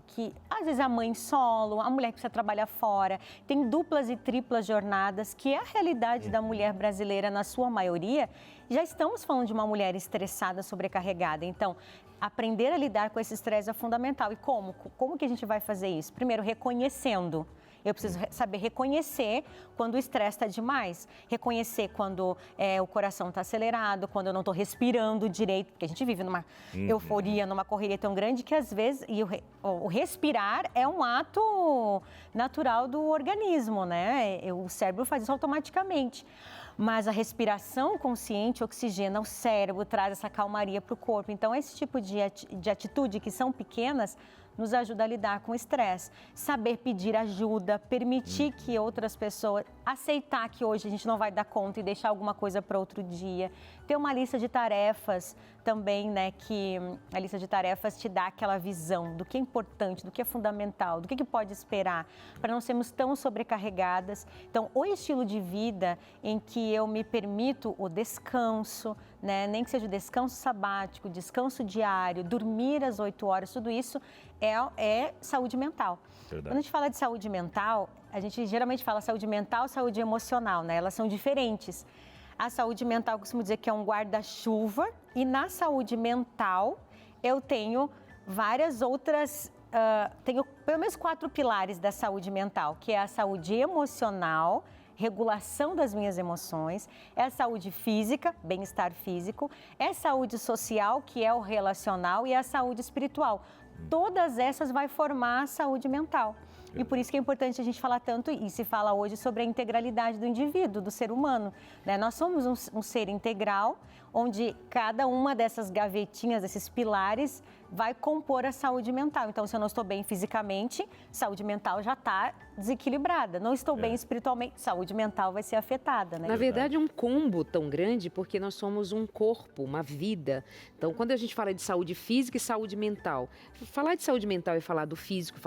S7: que às vezes a mãe solo, a mulher que precisa trabalhar fora, tem duplas e triplas jornadas, que é a realidade da mulher brasileira na sua maioria. Já estamos falando de uma mulher estressada, sobrecarregada. Então, aprender a lidar com esse estresse é fundamental. E como? Como que a gente vai fazer isso? Primeiro, reconhecendo. Eu preciso saber reconhecer quando o estresse está demais. Reconhecer quando o coração está acelerado, quando eu não estou respirando direito. Porque a gente vive numa euforia, numa correria tão grande que às vezes o respirar é um ato natural do organismo, né? O cérebro faz isso automaticamente. Mas a respiração consciente oxigena o cérebro, traz essa calmaria para o corpo. Então, esse tipo de atitude que são pequenas nos ajuda a lidar com o estresse. Saber pedir ajuda, permitir que outras pessoas, aceitar que hoje a gente não vai dar conta e deixar alguma coisa para outro dia. Ter uma lista de tarefas também, né, que a lista de tarefas te dá aquela visão do que é importante, do que é fundamental, do que pode esperar, para não sermos tão sobrecarregadas. Então, o estilo de vida em que eu me permito o descanso, né, nem que seja o descanso sabático, descanso diário, dormir às 8 horas, tudo isso é saúde mental. Verdade. Quando a gente fala de saúde mental, a gente geralmente fala saúde mental, saúde emocional, né? Elas são diferentes. A saúde mental, eu costumo dizer que é um guarda-chuva, e na saúde mental eu tenho várias outras, tenho pelo menos 4 pilares da saúde mental, que é a saúde emocional, regulação das minhas emoções, é a saúde física, bem-estar físico, é a saúde social, que é o relacional, e é a saúde espiritual. Todas essas vai formar a saúde mental. E por isso que é importante a gente falar tanto, e se fala hoje, sobre a integralidade do indivíduo, do ser humano, né? Nós somos um ser integral, onde cada uma dessas gavetinhas, desses pilares, vai compor a saúde mental. Então, se eu não estou bem fisicamente, saúde mental já está desequilibrada. Não estou bem espiritualmente, saúde mental vai ser afetada, né?
S2: Na verdade, é um combo tão grande porque nós somos um corpo, uma vida. Então, quando a gente fala de saúde física e saúde mental, falar de saúde mental é falar do físico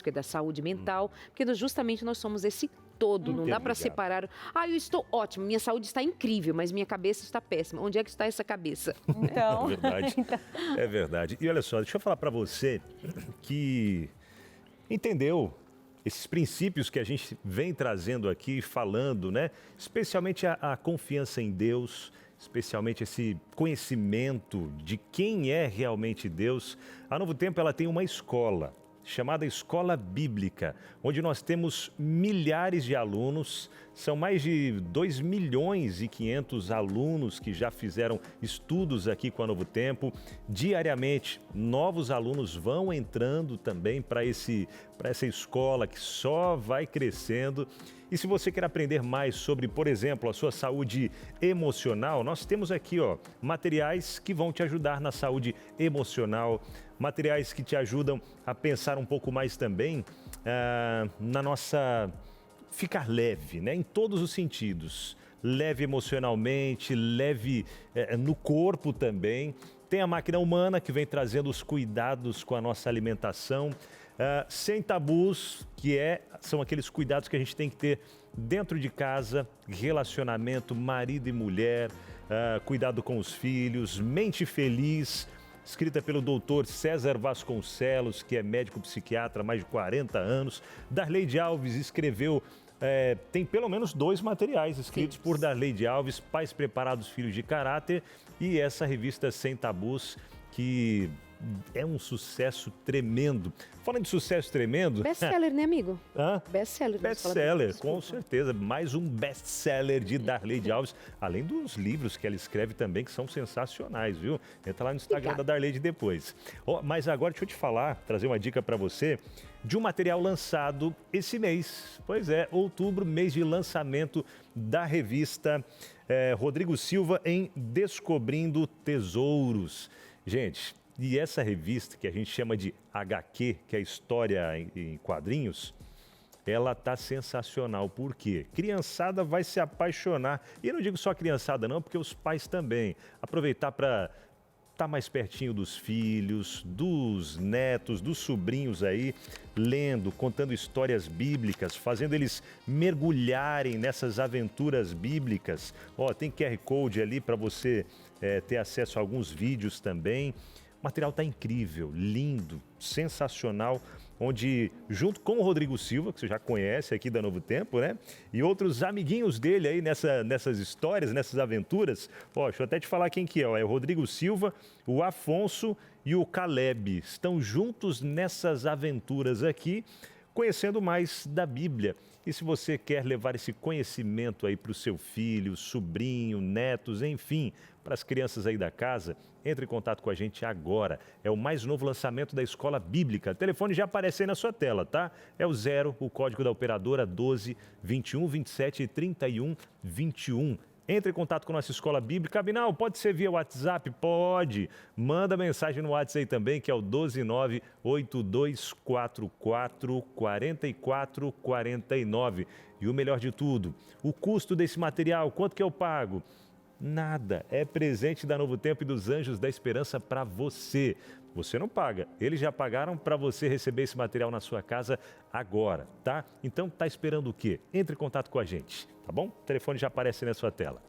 S2: é da saúde mental, porque justamente nós somos esse todo, não dá para separar. Eu estou ótimo, minha saúde está incrível, mas minha cabeça está péssima. Onde é que está essa cabeça?
S7: Então,
S1: é verdade. É verdade. E olha só, deixa eu falar para você que entendeu esses princípios que a gente vem trazendo aqui, falando, né? Especialmente a confiança em Deus, especialmente esse conhecimento de quem é realmente Deus. A Novo Tempo, ela tem uma escola chamada Escola Bíblica, onde nós temos milhares de alunos, são mais de 2.500.000 alunos que já fizeram estudos aqui com a Novo Tempo. Diariamente, novos alunos vão entrando também para essa escola que só vai crescendo. E se você quer aprender mais sobre, por exemplo, a sua saúde emocional, nós temos aqui, materiais que vão te ajudar na saúde emocional, materiais que te ajudam a pensar um pouco mais também na nossa ficar leve, né? Em todos os sentidos. Leve emocionalmente, leve no corpo também. Tem a máquina humana que vem trazendo os cuidados com a nossa alimentação. Sem tabus, que são aqueles cuidados que a gente tem que ter dentro de casa, relacionamento, marido e mulher, cuidado com os filhos, Mente Feliz, escrita pelo doutor César Vasconcelos, que é médico psiquiatra há mais de 40 anos. Darleide Alves escreveu, tem pelo menos 2 materiais escritos por Darleide Alves, Pais Preparados, Filhos de Caráter, e essa revista Sem Tabus, que é um sucesso tremendo. Falando de sucesso tremendo...
S2: Best-seller, né, amigo?
S1: Hã?
S2: Best-seller.
S1: Best-seller, com certeza. Mais um best-seller de Darley de Alves. Além dos livros que ela escreve também, que são sensacionais, viu? Entra lá no Instagram da Darley depois. Mas agora, deixa eu te falar, trazer uma dica para você de um material lançado esse mês. Pois é, outubro, mês de lançamento da revista Rodrigo Silva em Descobrindo Tesouros. Gente... E essa revista, que a gente chama de HQ, que é História em Quadrinhos, ela tá sensacional. Por quê? Criançada vai se apaixonar. E eu não digo só criançada não, porque os pais também. Aproveitar para estar mais pertinho dos filhos, dos netos, dos sobrinhos aí, lendo, contando histórias bíblicas, fazendo eles mergulharem nessas aventuras bíblicas. Ó, tem QR Code ali para você ter acesso a alguns vídeos também. O material está incrível, lindo, sensacional, onde junto com o Rodrigo Silva, que você já conhece aqui da Novo Tempo, né? E outros amiguinhos dele aí nessas histórias, nessas aventuras. Ó, deixa eu até te falar quem que é. Ó, é o Rodrigo Silva, o Afonso e o Caleb. Estão juntos nessas aventuras aqui, conhecendo mais da Bíblia. E se você quer levar esse conhecimento aí para o seu filho, sobrinho, netos, enfim, para as crianças aí da casa, entre em contato com a gente agora. É o mais novo lançamento da Escola Bíblica. O telefone já aparece aí na sua tela, tá? É o 0, o código da operadora 12 21 27 31 21. Entre em contato com a nossa Escola Bíblica. Abinal, pode ser via WhatsApp? Pode. Manda mensagem no WhatsApp aí também, que é o 12982444449. E o melhor de tudo, o custo desse material, quanto que eu pago? Nada. É presente da Novo Tempo e dos Anjos da Esperança para você. Você não paga. Eles já pagaram para você receber esse material na sua casa agora, tá? Então, tá esperando o quê? Entre em contato com a gente, tá bom? O telefone já aparece na sua tela.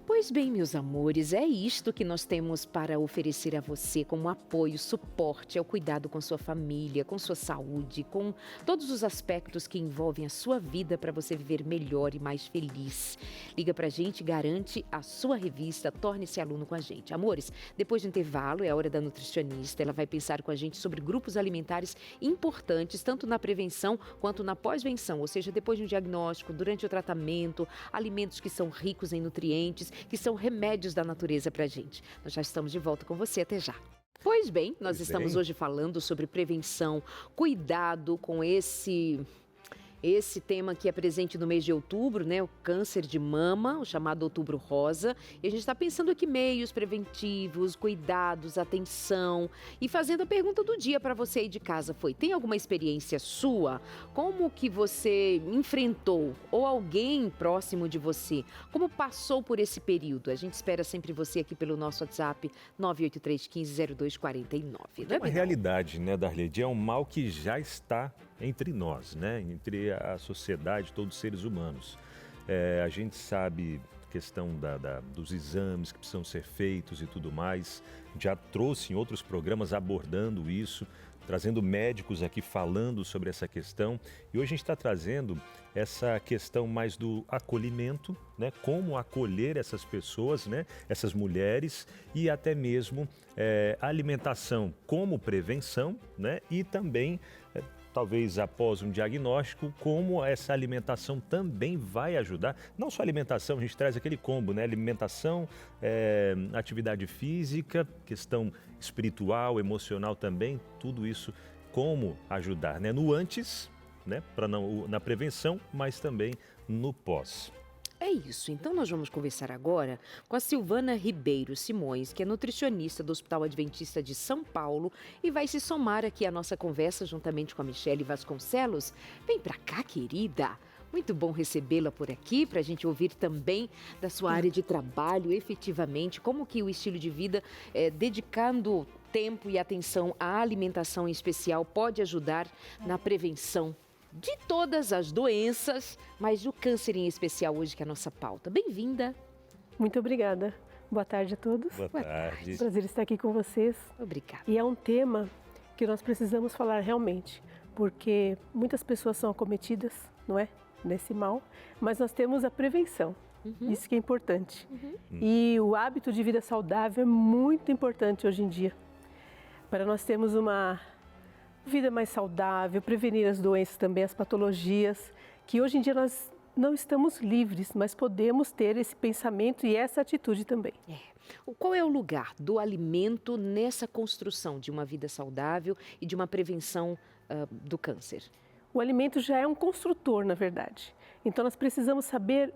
S2: Pois bem, meus amores, é isto que nós temos para oferecer a você como apoio, suporte ao cuidado com sua família, com sua saúde, com todos os aspectos que envolvem a sua vida para você viver melhor e mais feliz. Liga pra gente, garante a sua revista, torne-se aluno com a gente. Amores, depois do intervalo é a hora da nutricionista, ela vai pensar com a gente sobre grupos alimentares importantes, tanto na prevenção quanto na pós-venção, ou seja, depois de um diagnóstico, durante o tratamento, alimentos que são ricos em nutrientes, que são remédios da natureza para a gente. Nós já estamos de volta com você, até já. Pois bem, nós estamos hoje falando sobre prevenção, cuidado com esse tema que é presente no mês de outubro, né? O câncer de mama, o chamado Outubro Rosa. E a gente está pensando aqui meios preventivos, cuidados, atenção. E fazendo a pergunta do dia para você aí de casa foi, tem alguma experiência sua? Como que você enfrentou? Ou alguém próximo de você? Como passou por esse período? A gente espera sempre você aqui pelo nosso WhatsApp 983150249.
S1: É uma realidade, né, Darley? É um mal que já está entre nós, né? Entre a sociedade, todos os seres humanos. A gente sabe a questão dos exames que precisam ser feitos e tudo mais. Já trouxe em outros programas abordando isso, trazendo médicos aqui falando sobre essa questão. E hoje a gente está trazendo essa questão mais do acolhimento, né? Como acolher essas pessoas, né? Essas mulheres, e até mesmo a alimentação como prevenção, né? E também talvez após um diagnóstico, como essa alimentação também vai ajudar. Não só alimentação, a gente traz aquele combo, né? Alimentação, atividade física, questão espiritual, emocional também, tudo isso, como ajudar, né? No antes, né? Na prevenção, mas também no pós.
S2: É isso, então nós vamos conversar agora com a Silvana Ribeiro Simões, que é nutricionista do Hospital Adventista de São Paulo e vai se somar aqui à nossa conversa juntamente com a Michele Vasconcelos. Vem pra cá, querida! Muito bom recebê-la por aqui, para a gente ouvir também da sua área de trabalho, efetivamente, como que o estilo de vida, dedicando tempo e atenção à alimentação em especial, pode ajudar na prevenção de todas as doenças, mas o câncer em especial hoje, que é a nossa pauta. Bem-vinda.
S9: Muito obrigada. Boa tarde a todos.
S1: Boa tarde.
S9: Prazer estar aqui com vocês.
S2: Obrigada.
S9: E é um tema que nós precisamos falar realmente, porque muitas pessoas são acometidas, não é? Nesse mal, mas nós temos a prevenção. Isso que é importante. E o hábito de vida saudável é muito importante hoje em dia, para nós termos uma vida mais saudável, prevenir as doenças também, as patologias, que hoje em dia nós não estamos livres, mas podemos ter esse pensamento e essa atitude também.
S2: Qual é o lugar do alimento nessa construção de uma vida saudável e de uma prevenção do câncer?
S9: O alimento já é um construtor, na verdade. Então nós precisamos saber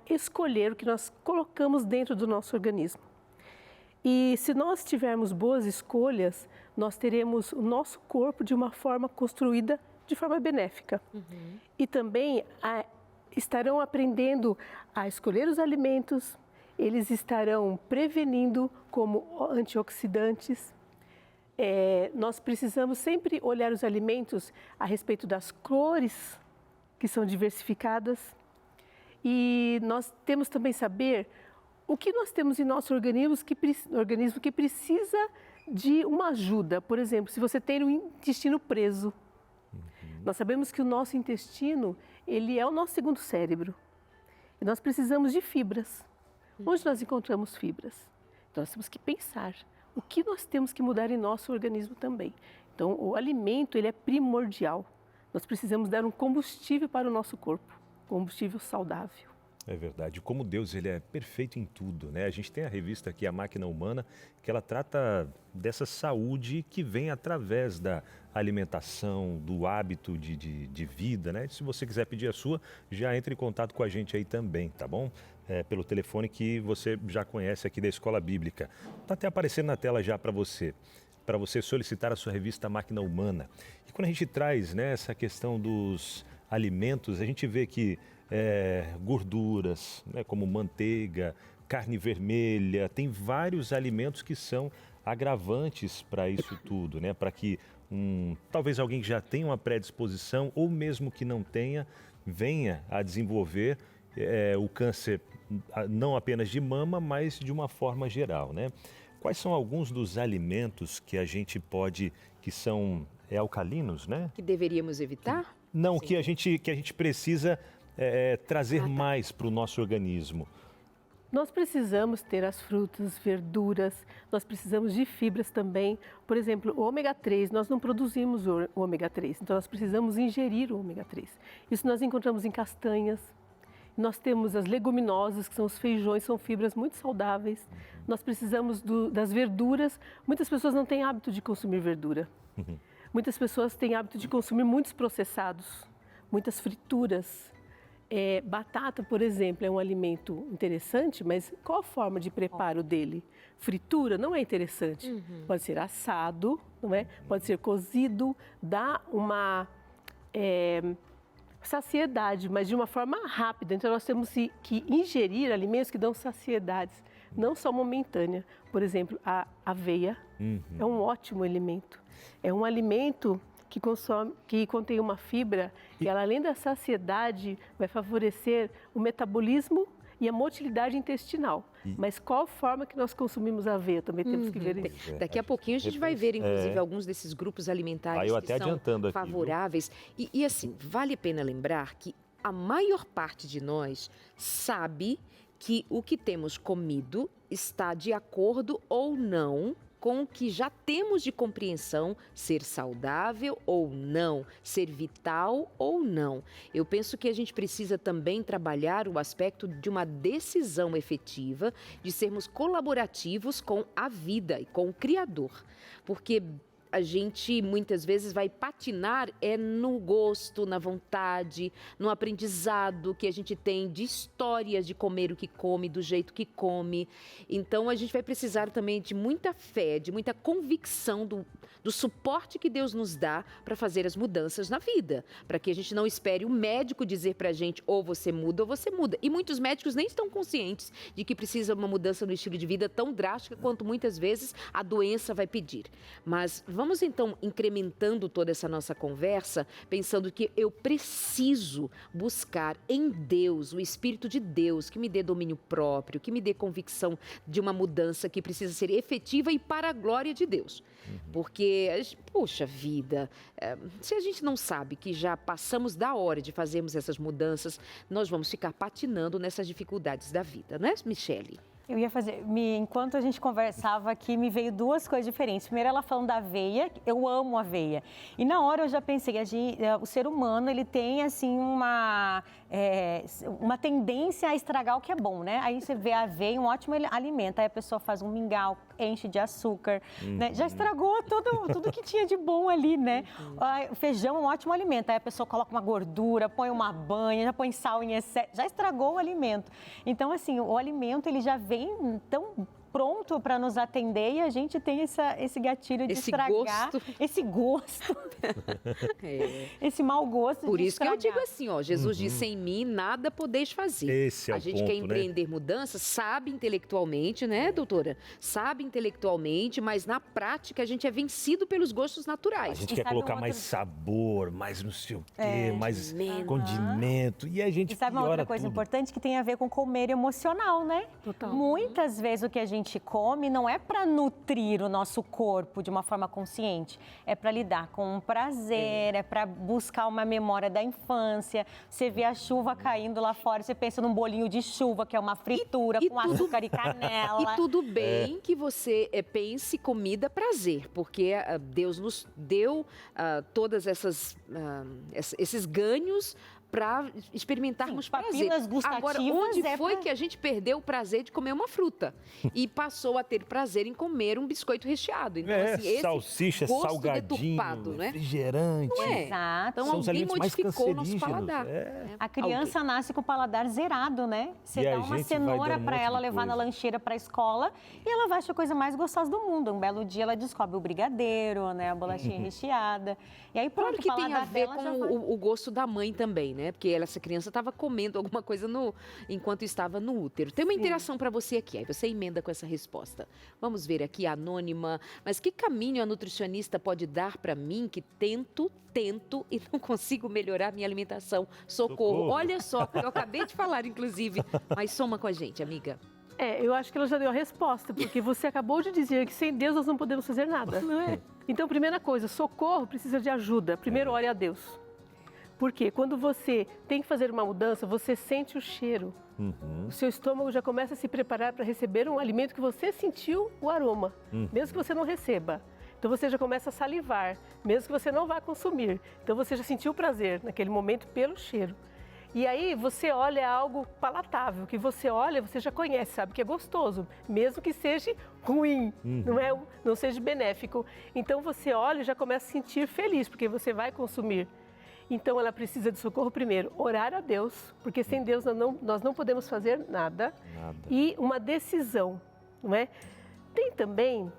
S9: escolher o que nós colocamos dentro do nosso organismo. E se nós tivermos boas escolhas, nós teremos o nosso corpo de uma forma construída de forma benéfica. E também estarão aprendendo a escolher os alimentos, eles estarão prevenindo como antioxidantes. Nós precisamos sempre olhar os alimentos a respeito das cores, que são diversificadas. E nós temos também saber o que nós temos em nosso organismo que precisa de uma ajuda. Por exemplo, se você tem o intestino preso, nós sabemos que o nosso intestino, ele é o nosso segundo cérebro. E nós precisamos de fibras. Onde nós encontramos fibras? Então, nós temos que pensar o que nós temos que mudar em nosso organismo também. Então, o alimento, ele é primordial. Nós precisamos dar um combustível para o nosso corpo, combustível saudável.
S1: É verdade. Como Deus, ele é perfeito em tudo, né? A gente tem a revista aqui, A Máquina Humana, que ela trata dessa saúde que vem através da alimentação, do hábito de vida, né? Se você quiser pedir a sua, já entre em contato com a gente aí também, tá bom? Pelo telefone que você já conhece aqui da Escola Bíblica. Está até aparecendo na tela já para você solicitar a sua revista Máquina Humana. E quando a gente traz, né, essa questão dos alimentos, a gente vê que gorduras, né, como manteiga, carne vermelha, tem vários alimentos que são agravantes para isso tudo, né? Para que talvez alguém que já tenha uma predisposição ou mesmo que não tenha, venha a desenvolver o câncer não apenas de mama, mas de uma forma geral, né? Quais são alguns dos alimentos que a gente pode, que são alcalinos, né?
S2: Que deveríamos evitar?
S1: Não, que a gente precisa trazer mais para o nosso organismo.
S9: Nós precisamos ter as frutas, verduras, nós precisamos de fibras também. Por exemplo, o ômega 3, nós não produzimos o ômega 3, então nós precisamos ingerir o ômega 3. Isso nós encontramos em castanhas. Nós temos as leguminosas, que são os feijões, são fibras muito saudáveis. Nós precisamos das verduras. Muitas pessoas não têm hábito de consumir verdura. Muitas pessoas têm hábito de consumir muitos processados, muitas frituras. Batata, por exemplo, é um alimento interessante, mas qual a forma de preparo dele? Fritura não é interessante. Pode ser assado, não é? Pode ser cozido, dá uma saciedade, mas de uma forma rápida. Então, nós temos que ingerir alimentos que dão saciedades, não só momentânea. Por exemplo, a aveia é um ótimo alimento. É um alimento que contém uma fibra e ela, além da saciedade, vai favorecer o metabolismo e a motilidade intestinal. Mas qual forma que nós consumimos a aveia? Também temos que ver isso.
S2: Daqui a pouquinho a gente vai ver, inclusive, alguns desses grupos alimentares que são favoráveis. E assim, vale a pena lembrar que a maior parte de nós sabe que o que temos comido está de acordo ou não com o que já temos de compreensão, ser saudável ou não, ser vital ou não. Eu penso que a gente precisa também trabalhar o aspecto de uma decisão efetiva, de sermos colaborativos com a vida e com o Criador, porque a gente muitas vezes vai patinar no gosto, na vontade, no aprendizado que a gente tem de histórias de comer o que come, do jeito que come. Então, a gente vai precisar também de muita fé, de muita convicção do suporte que Deus nos dá para fazer as mudanças na vida. Para que a gente não espere o médico dizer para a gente ou você muda ou você muda. E muitos médicos nem estão conscientes de que precisa uma mudança no estilo de vida tão drástica quanto muitas vezes a doença vai pedir. Mas vamos então incrementando toda essa nossa conversa, pensando que eu preciso buscar em Deus, o Espírito de Deus, que me dê domínio próprio, que me dê convicção de uma mudança que precisa ser efetiva e para a glória de Deus. Porque, poxa vida, se a gente não sabe que já passamos da hora de fazermos essas mudanças, nós vamos ficar patinando nessas dificuldades da vida, né, Michele?
S7: Eu ia fazer, enquanto a gente conversava aqui, me veio duas coisas diferentes. Primeiro, ela falando da aveia, eu amo aveia. E na hora eu já pensei, o ser humano, ele tem, assim, uma tendência a estragar o que é bom, né? Aí você vê a aveia, um ótimo alimento. Aí a pessoa faz um mingau, enche de açúcar, né? Já estragou tudo que tinha de bom ali, né? O feijão é um ótimo alimento. Aí a pessoa coloca uma gordura, põe uma banha, já põe sal em excesso, já estragou o alimento. Então, assim, o alimento, ele já vem tão pronto para nos atender e a gente tem esse gatilho de estragar. Esse gosto. Esse mau gosto
S2: Por
S7: de
S2: isso
S7: estragar.
S2: que eu digo assim, ó, Jesus disse, em mim nada podeis fazer.
S1: Esse é
S2: a
S1: o
S2: gente
S1: ponto,
S2: quer empreender
S1: né?
S2: mudanças, sabe intelectualmente, né, doutora? Sabe intelectualmente, mas na prática a gente é vencido pelos gostos naturais.
S1: A gente
S7: E
S1: quer
S7: sabe
S1: colocar
S7: um
S1: mais
S7: outro-
S1: sabor, mais não sei o quê, mais
S2: condimento.
S1: condimento. E a gente
S7: E sabe uma
S1: piora
S7: outra coisa
S1: tudo.
S7: importante que tem a ver com comer emocional, né?
S9: Total.
S7: Muitas vezes o que a gente come não é para nutrir o nosso corpo de uma forma consciente, é para lidar com um prazer, é para buscar uma memória da infância. Você vê a chuva caindo lá fora, você pensa num bolinho de chuva, que é uma fritura com açúcar e canela.
S2: E tudo bem que você pense comida prazer, porque Deus nos deu todas esses ganhos para experimentarmos
S7: Sim,
S2: prazer.
S7: papilas gustativas.
S2: Agora, onde
S7: é
S2: foi
S7: pra-
S2: que a gente perdeu o prazer de comer uma fruta e passou a ter prazer em comer um biscoito recheado? Então, assim, esse
S1: salsicha,
S2: gosto
S1: salgadinho,
S2: deturpado, né?
S1: refrigerante.
S2: Não é?
S7: Exato.
S2: Então,
S1: São os
S2: alguém
S1: alimentos mais
S2: modificou o nosso
S1: cancerígenos.
S2: paladar.
S7: A criança nasce com o paladar zerado, né? Você
S1: E a
S7: dá uma
S1: gente vai
S7: cenoura
S1: dando um
S7: para
S1: monte
S7: ela
S1: de
S7: levar na
S1: coisa.
S7: lancheira para a escola e ela vai achar a coisa mais gostosa do mundo. Um belo dia ela descobre o brigadeiro, né? A bolachinha recheada. E aí pronto,
S2: Claro que
S7: o
S2: tem a
S7: paladar
S2: ver
S7: dela
S2: com
S7: já vai.
S2: o gosto da mãe também, né? Porque essa criança estava comendo alguma coisa enquanto estava no útero. Tem uma interação para você aqui, aí você emenda com essa resposta. Vamos ver aqui, anônima. Mas que caminho a nutricionista pode dar para mim que tento e não consigo melhorar minha alimentação? Socorro. Olha só, eu acabei de falar, inclusive. Mas soma com a gente, amiga.
S9: Eu acho que ela já deu a resposta, porque você acabou de dizer que sem Deus nós não podemos fazer nada. Não é? Então, primeira coisa, socorro precisa de ajuda. Primeiro, ore a Deus. Porque quando você tem que fazer uma mudança, você sente o cheiro. O seu estômago já começa a se preparar para receber um alimento que você sentiu o aroma, mesmo que você não receba. Então você já começa a salivar, mesmo que você não vá consumir. Então você já sentiu o prazer naquele momento pelo cheiro. E aí você olha algo palatável, que você olha, você já conhece, sabe que é gostoso, mesmo que seja ruim, não seja benéfico. Então você olha e já começa a sentir feliz, porque você vai consumir. Então ela precisa de socorro primeiro, orar a Deus, porque sem Deus nós não podemos fazer nada. E uma decisão, não é? Tem também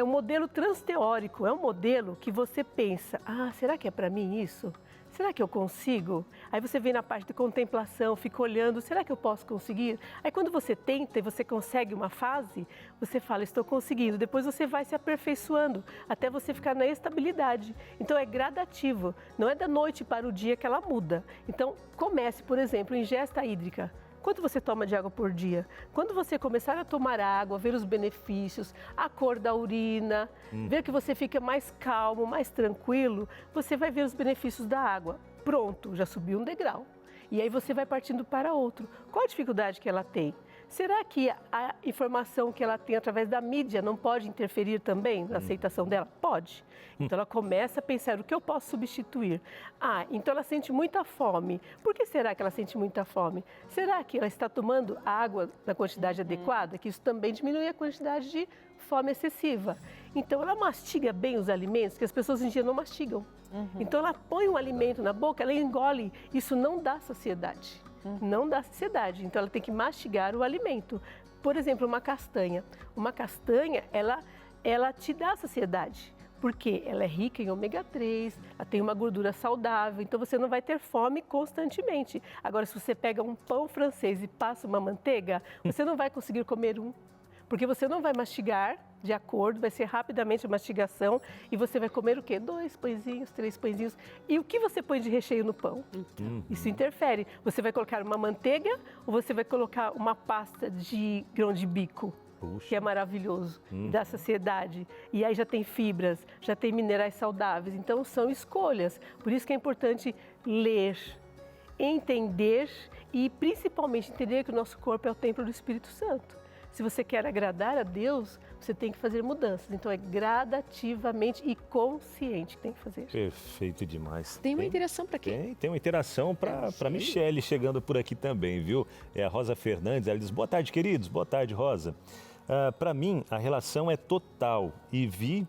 S9: um modelo transteórico, é um modelo que você pensa, será que é para mim isso? Será que eu consigo? Aí você vem na parte de contemplação, fica olhando, será que eu posso conseguir? Aí quando você tenta e você consegue uma fase, você fala, estou conseguindo. Depois você vai se aperfeiçoando até você ficar na estabilidade. Então é gradativo, não é da noite para o dia que ela muda. Então comece, por exemplo, ingesta hídrica. Quanto você toma de água por dia? Quando você começar a tomar água, ver os benefícios, a cor da urina, ver que você fica mais calmo, mais tranquilo, você vai ver os benefícios da água. Pronto, já subiu um degrau. E aí você vai partindo para outro. Qual a dificuldade que ela tem? Será que a informação que ela tem através da mídia não pode interferir também na aceitação dela? Pode. Então ela começa a pensar, o que eu posso substituir? Então ela sente muita fome. Por que será que ela sente muita fome? Será que ela está tomando água na quantidade adequada? Que isso também diminui a quantidade de fome excessiva. Então ela mastiga bem os alimentos, que as pessoas em dia não mastigam. Então ela põe um alimento na boca, ela engole. Isso não dá saciedade. Não dá saciedade, então ela tem que mastigar o alimento. Por exemplo, uma castanha. Uma castanha, ela te dá saciedade, porque ela é rica em ômega 3, ela tem uma gordura saudável, então você não vai ter fome constantemente. Agora, se você pega um pão francês e passa uma manteiga, você não vai conseguir comer um, porque você não vai mastigar de acordo, vai ser rapidamente a mastigação e você vai comer o quê? 2 pãezinhos, 3 pãezinhos. E o que você põe de recheio no pão? Isso interfere. Você vai colocar uma manteiga ou você vai colocar uma pasta de grão de bico? Que é maravilhoso, dá saciedade. E aí já tem fibras, já tem minerais saudáveis. Então são escolhas. Por isso que é importante ler, entender e principalmente entender que o nosso corpo é o templo do Espírito Santo. Se você quer agradar a Deus, você tem que fazer mudanças. Então, é gradativamente e consciente que tem que fazer.
S1: Perfeito demais.
S2: Tem uma interação para quem?
S1: Tem uma interação para Michele chegando por aqui também, viu? É a Rosa Fernandes, ela diz, boa tarde, queridos. Boa tarde, Rosa. Para mim, a relação é total e vi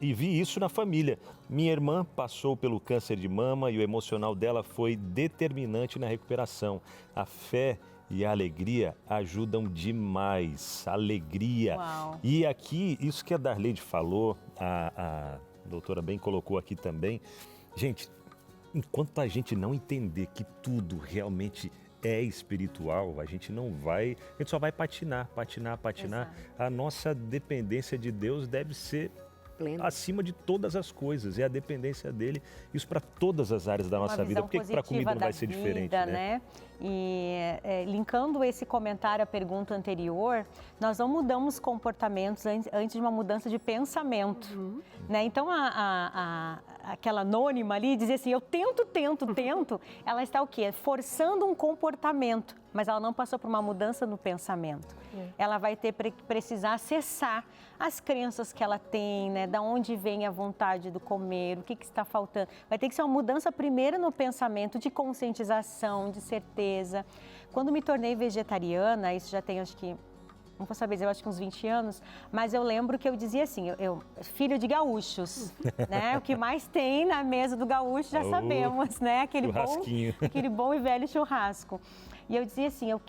S1: isso na família. Minha irmã passou pelo câncer de mama e o emocional dela foi determinante na recuperação. A fé e a alegria ajudam demais. Alegria.
S7: Uau.
S1: E aqui, isso que a Darleide falou, a doutora bem colocou aqui também. Gente, enquanto a gente não entender que tudo realmente é espiritual, a gente só vai patinar.
S7: Exato.
S1: A nossa dependência de Deus deve ser
S2: Pleno.
S1: acima de todas as coisas, é a dependência dele, isso para todas as áreas da nossa vida. Por que para a comida não vai ser diferente, né?
S7: E linkando esse comentário à pergunta anterior, nós não mudamos comportamentos antes de uma mudança de pensamento, né? Então, aquela anônima ali dizia assim, eu tento, ela está o quê? Forçando um comportamento, mas ela não passou por uma mudança no pensamento. Ela vai precisar acessar as crenças que ela tem, né? Da onde vem a vontade do comer, o que está faltando. Vai ter que ser uma mudança primeiro no pensamento, de conscientização, de certeza. Quando me tornei vegetariana, isso já tem, acho que, não vou saber dizer, eu acho que uns 20 anos, mas eu lembro que eu dizia assim, eu filho de gaúchos, né? O que mais tem na mesa do gaúcho, já sabemos, né? Aquele bom e velho churrasco. E eu dizia assim, eu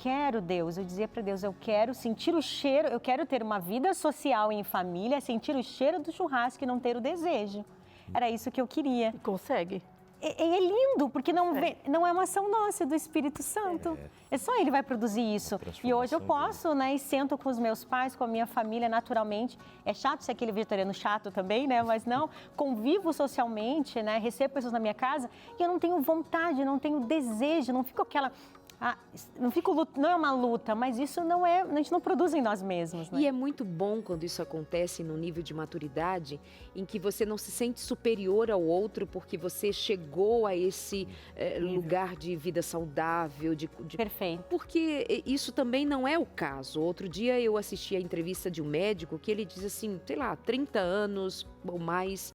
S7: dizia para Deus, eu quero sentir o cheiro, eu quero ter uma vida social em família, sentir o cheiro do churrasco e não ter o desejo. Era isso que eu queria.
S9: E consegue?
S7: É lindo, porque não é uma ação nossa, é do Espírito Santo. É só Ele vai produzir isso. E hoje eu posso, né, e sento com os meus pais, com a minha família, naturalmente. É chato ser aquele vegetariano chato também, né? Mas não, convivo socialmente, né? Recebo pessoas na minha casa e eu não tenho vontade, não tenho desejo, não fico aquela... não é uma luta, mas isso a gente não produz em nós mesmos, né?
S2: E é muito bom quando isso acontece no nível de maturidade em que você não se sente superior ao outro porque você chegou a esse lugar de vida saudável.
S7: Perfeito.
S2: Porque isso também não é o caso. Outro dia eu assisti a entrevista de um médico que ele diz assim, sei lá, 30 anos ou mais